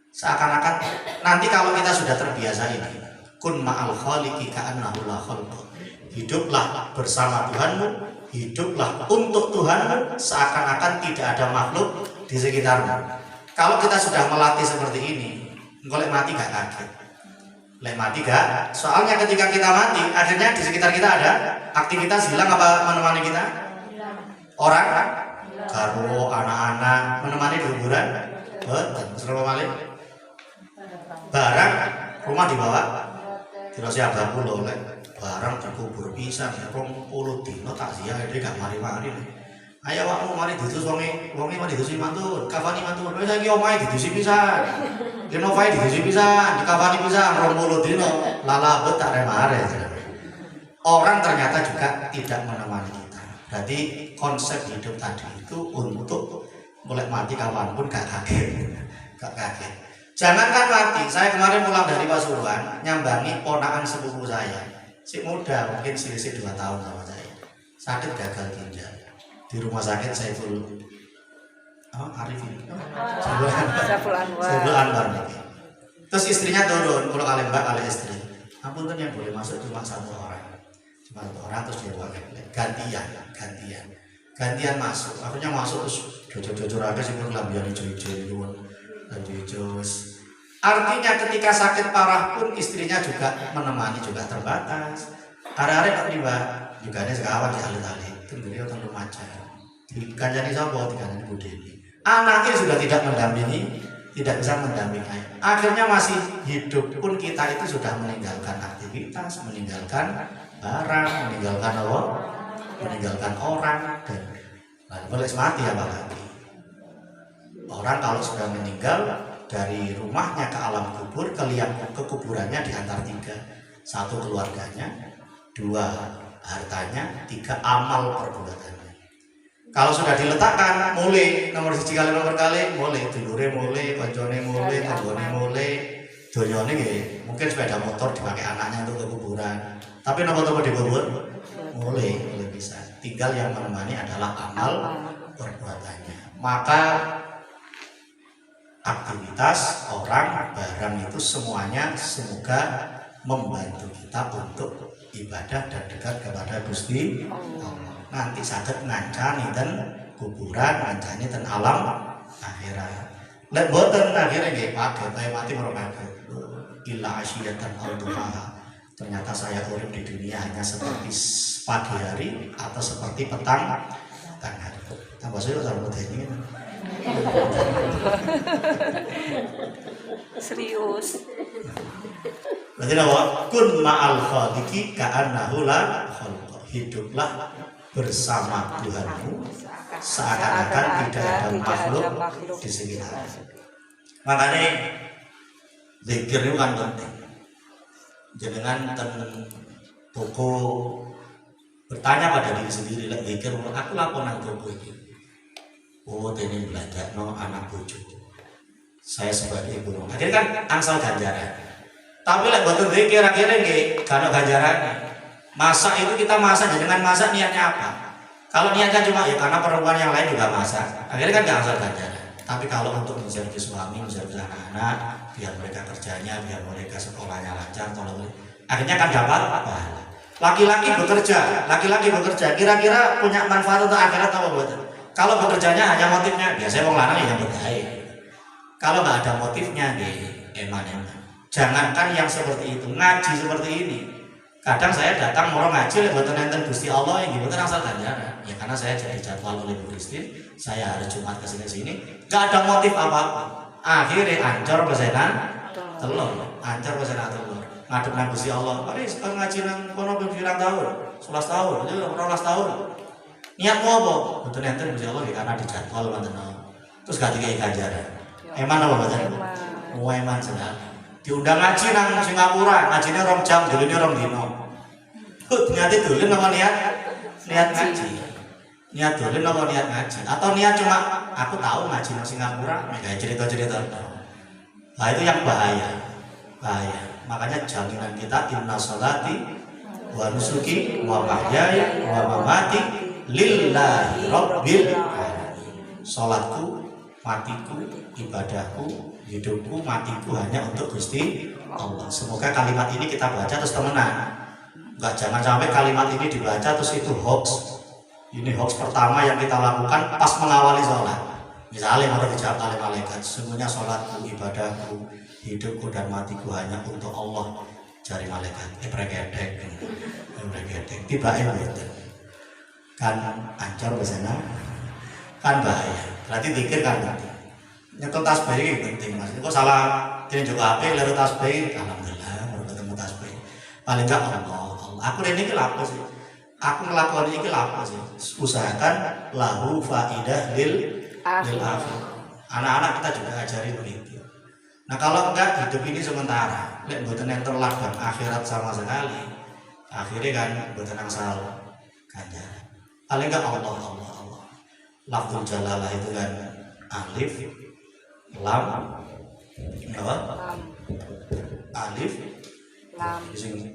Seakan-akan nanti kalau kita sudah terbiasa ini, kun ma'al khaliqi ka'annahu la khalqa. Hiduplah bersama Tuhanmu, hiduplah untuk Tuhanmu seakan-akan tidak ada makhluk di sekitarmu. Kalau kita sudah melatih seperti ini, engkau mati gak kaget. Mati gak? Soalnya ketika kita mati, akhirnya di sekitar kita ada aktivitas hilang apa menemani kita? Orang, karo, anak-anak menemani di kuburan, betul, barang, rumah dibawa, tidak siapa pulau, barang terkubur pisan, 20 dino takziah, dia gak mari-mari. Ayo wakmu mari ditus wonge mari ditusi mantur, kafani mantur. Wis saiki omahe ditusi pisan. Dino wae ditusi pisan, dikafani pisan 20 dino. Lalabet tak remare. Orang ternyata juga tidak menemani kita. Berarti konsep hidup tadi itu untuk mulai mati kawanpun gak kaget. Gak kaget. Jangankan mati, saya kemarin pulang dari Pasuruan, nyambangi ponakan sepupu saya. Si muda, mungkin selisih 2 tahun sama saya. Sakit gagal ginjal. Di rumah sakit Saiful Arifin, Saiful Anwar. Terus istrinya turun, kalau kalian mbak kalian istri, ampun kan yang boleh masuk cuma satu orang terus dia buat gantian masuk. Akhirnya masuk terus jojo raga sih pun lambian hijau. Artinya ketika sakit parah pun istrinya juga menemani, juga terbatas. Hari-hari tak tiba juga ada sekawan di alih-alih. Beliau tentang remaja, dikancani sapa, dikancani Budini. Anaknya sudah tidak mendampingi tidak bisa mendampingi. Akhirnya masih hidup pun kita itu sudah meninggalkan aktivitas, meninggalkan barang, meninggalkan Allah, meninggalkan orang, dan boleh mati apalagi. Orang kalau sudah meninggal dari rumahnya ke alam kubur, ke kuburannya diantar 3. 1 keluarganya, 2 hartanya, 3 amal perbuatannya. Kalau sudah diletakkan, mulai nomor 1 kali nomor kali, mulai dulure mulai, koncone mulai, tanggone mulai, donyone nggih. Mungkin sepeda motor dipakai anaknya untuk ke kuburan. Tapi nomor-nomor dikubur mulai bisa. Tinggal yang menemani adalah amal perbuatannya. Maka aktivitas orang, barang itu semuanya semoga membantu kita untuk ibadah dan dekat kepada Gusti Allah. Nanti saged ngancani ten kuburan, ngancani ten alam akhirat. Lek boten akhirnya nggih paget ae mati merokaget. Illa asyiyatan aw duha. Ternyata saya urip di dunia hanya seperti pagi hari atau seperti petang hari. Tambah sulit sama ini. Serius. Berarti apa? Kun ma'al khaliqi ka'annahu la khalqa. Hiduplah bersama Tuhanmu seakan-akan tidak ada makhluk di sekitar. Makanya zikir itu kan penting. Jangan toko bertanya pada diri sendiri, lah zikir aku laporan toko ini. Oh, ini belajar no anak bojo. Saya sebagai ibu rumah. Akhirnya kan angsal ganjaran. Tapi lek boten zikir akhirnya nggih kan ganjarannya. Masak itu kita masak dengan masak niatnya apa? Kalau niatnya cuma ya karena perempuan yang lain juga masak, akhirnya kan nggak angsal ganjaran. Tapi kalau untuk menservis suami, menservis anak-anak, biar mereka kerjanya, biar mereka sekolahnya lancar, akhirnya kan dapat pahala. Laki-laki bekerja, kira-kira punya manfaat untuk akhirat apa buatan? Kalau bekerjanya hanya motifnya, biasanya wong lanang yang bergaya. Kalau nggak ada motifnya, eman-eman. Jangankan yang seperti itu, ngaji seperti ini. Kadang saya datang mau ngaji, buatan nonton Gusti Allah yang buatan asal ganjaran. Ya karena saya jadi jadwal oleh Bu Kristin, saya hari Jumat kesini, nggak ada motif apa-apa. Akhirnya ancor pesenan telur, ngadep nang Gusti Allah. Paris ngaji nang kono pirang tahun, 11 tahun, 12 tahun. Niatmu apa? Betul enten Gusti Allah karena dijadwal manten. Terus gak dikai ganjaran. Eman apa mboten? Eman sekali. Diundang ngaji nang Singapura, ngajinya 2 jam, dulune 2 dino. Niat dolen apa niat ngaji? Niat dolen apa niat ngaji? Atau niat cuma aku tahu ngaji nang Singapura, kayak cerita-cerita. Nah itu yang bahaya. Makanya jaminan kita inna sholati wa nusuki wa mahyaya wa mamati lillahi rabbil alamin. Salatku, matiku, ibadahku, hidupku, matiku hanya untuk Gusti Allah. Semoga kalimat ini kita baca terus temenan. Jangan sampai kalimat ini dibaca terus itu hoax. Ini hoax pertama yang kita lakukan pas mengawali sholat. Misalnya mau dijawab oleh malaikat, semuanya sholatku, ibadahku, hidupku dan matiku hanya untuk Allah. Cari malaikat, prekedek, tiba-tiba kan ancur bersana, kan bahaya. Berarti pikir kan penting. Nyetel tasbih ini penting mas. Kok salah tinjuk HP, lalu tasbih, alhamdulillah baru ketemu tasbih. Paling enggak Allah. Aku ini kelapa sih. Aku melakukan ini kelapa sih. Usahakan lahu faidah lil akhir. Anak-anak kita juga ajari begitu. Nah kalau enggak hidup ini sementara, lek mboten enten ladang akhirat sama sekali. Akhirnya kan mboten angsal ganjaran. Paling enggak Allah. Lafzul jalalah itu kan alif, lam, apa? Alif, lam. Di sini.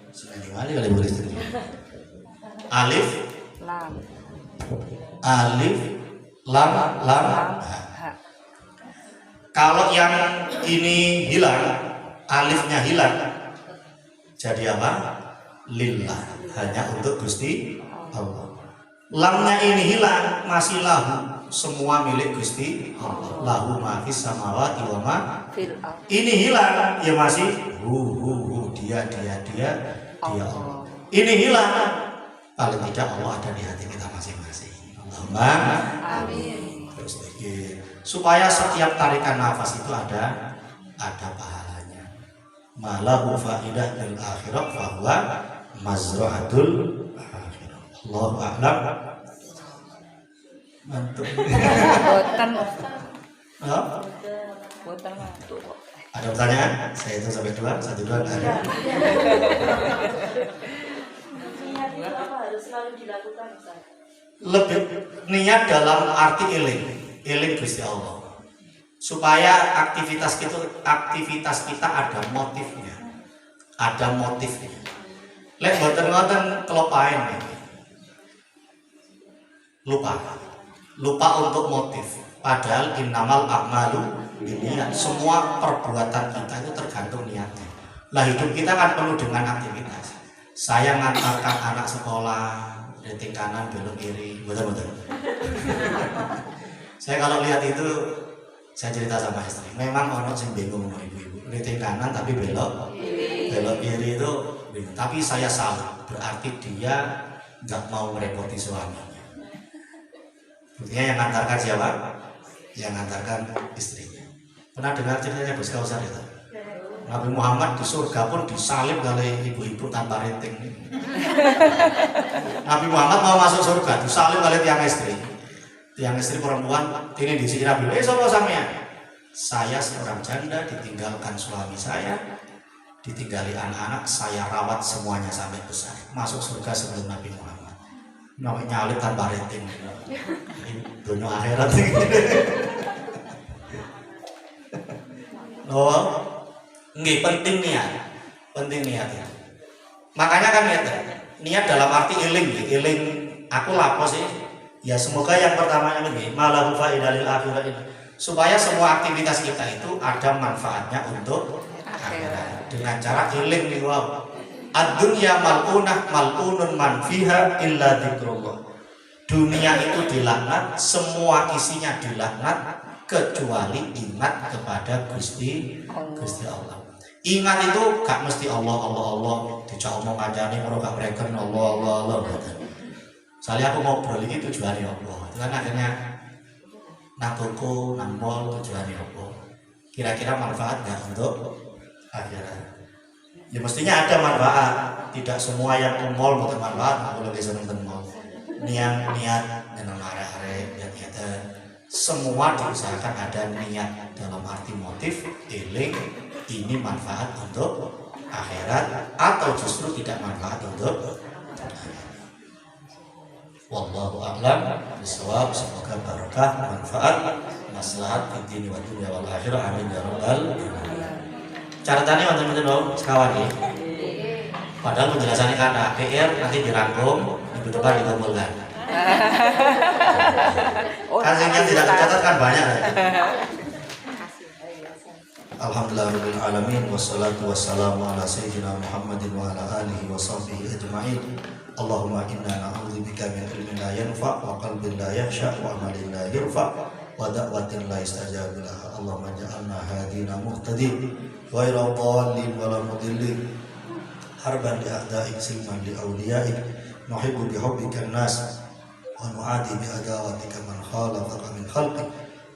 Sekali kali boleh istri. Alif, lam. Alif, lam. Kalau yang ini hilang, alifnya hilang, jadi apa? Lillah, hanya untuk Gusti Allah. Lamnya ini hilang, masih lahu, semua milik Gusti Allah. Lahu ma fis samawati wa ma fil ardh. Ini hilang, ya masih dia Allah. Ini hilang, paling tidak Allah ada di hati kita masing-masing. Allahumma amin. Terus lagi supaya setiap tarikan nafas itu ada pahalanya. Malahu faidah lil akhirah fahuwa mazra'atul akhirah. Allahu a'lam. Mantuk. Boten. Oh? Boten mantuk. Ada pertanyaan? Saya hitung sampai 2, 1, 2, ada. Niat itu apa harus selalu dilakukan, Ustaz? Lebih niat dalam arti eling Gusti Allah. Supaya aktivitas kita ada motifnya. Ada motifnya. Lek boten-boten kelopain nih. Lupa untuk motif. Padahal innamal a'malu binniyat. Semua perbuatan kita itu tergantung niatnya. Lah hidup kita kan penuh dengan aktivitas. Saya ngantarkan anak sekolah, rating kanan belok kiri, betul. Saya kalau lihat itu, saya cerita sama istri. Memang orang sing bingung no ibu-ibu. Rating kanan tapi belok kiri itu bingung. Tapi saya salut. Berarti dia nggak mau merepoti suaminya. Buktinya yang ngantarkan siapa? Yang ngantarkan istrinya. Pernah dengar ceritanya Gus Kausar itu? Nabi Muhammad di surga pun disalib oleh ibu-ibu tanpa rating. Nabi Muhammad mau masuk surga disalib oleh tiang istri perempuan. Ini di Nabi. Sopo sampean? Saya seorang janda ditinggalkan suami saya, ditinggali anak-anak, saya rawat semuanya sampai besar. Masuk surga sebelum Nabi Muhammad. Namanya nyalip tanpa rating. Dunia akhirat. Oh, nggih penting niat ya. Makanya kan niat dalam arti eling aku lapo sih. Ya semoga yang pertamanya begini, malahu faidah lil akhirah ini. Supaya semua aktivitas kita itu ada manfaatnya untuk akhirat. Dengan cara eling nih wow. Ad-dunya mal'unun man fiha illa dzikrullah. Dunia itu dilaknat, semua isinya dilaknat kecuali ingat kepada Gusti Allah. Ingat itu gak mesti Allah dijak omong kancane ora gak breken Allah. Soalnya aku ngobrol ini tujuannya Allah. Itu kan akhirnya nang toko, nang mall tujuannya Allah. Kira-kira manfaat gak untuk akhirat? Ya mestinya ada manfaat. Tidak semua yang ke mall butuh manfaat. Aku lebih seneng ke mall. Niat dengan arek-arek niat. Semua diusahakan ada niat dalam arti motif, eling, ini manfaat untuk akhirat atau justru tidak manfaat untuk wallahu a'lam bishawab. Semoga barokah, manfaat, maslahat di dunia wa dunya wal akhirah. Amin ya rabbal alamin. Catatannya teman-teman dong, sekawan ya. Padahal penjelasannya kata PR nanti dirangkum, minggu depan dikumpulkan. Kan yang tidak tercatat kan banyak ya. Alhamdulillahirabbil alamin wassalatu wassalamu ala sayyidina Muhammadin wa ala alihi wa sahbihi ajma'in. Allahumma inna na'udzubika min ilmin la yanfa' wa qalbin la yakhsha' wa amalin la yurfa' wa da'watin la yustajabu laha. Allahumma ja'alna hadina muhtadin ghairu dhalin wa la mudillin harban li a'da'ik silman li awliyaik nuhibbu bi hubbika an-nas wa nu'adi bi adawatika man khalafaka min khalqik.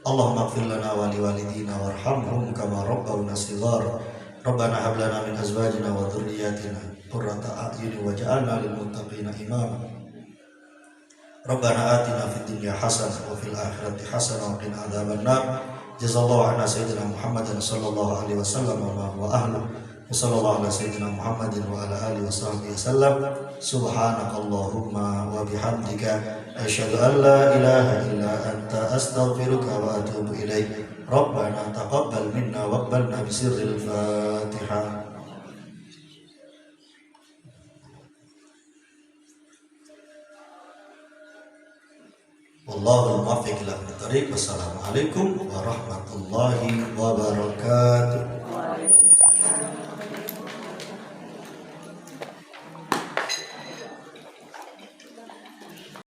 Allahumma ighfir lana wa liwalidina warhamhum kama rabbawna shighara. Rabbana hab lana min azwajina wa dhurriyyatina qurrata a'yun waj'alna lil muttaqina imama. Rabbana atina fid dunya hasanah wa fil akhirati hasanah wa qina adzabannar. Jazallahu anna sayyidina Muhammadan sallallahu alaihi wasallam wa huwa ahlu. Wassallallahu ala sayyidina Muhammadin wa ala alihi washabbihi wasallam. Subhanakallahumma wa bihamdika asyhadu an la ilaha illa anta astaghfiruka wa atubu ilaik. Rabbana taqabbal minna wa qbalna bi sirril Fatihah. Wallahul muwaffiq ila thariq. Wassalamualaikum warahmatullahi wabarakatuh.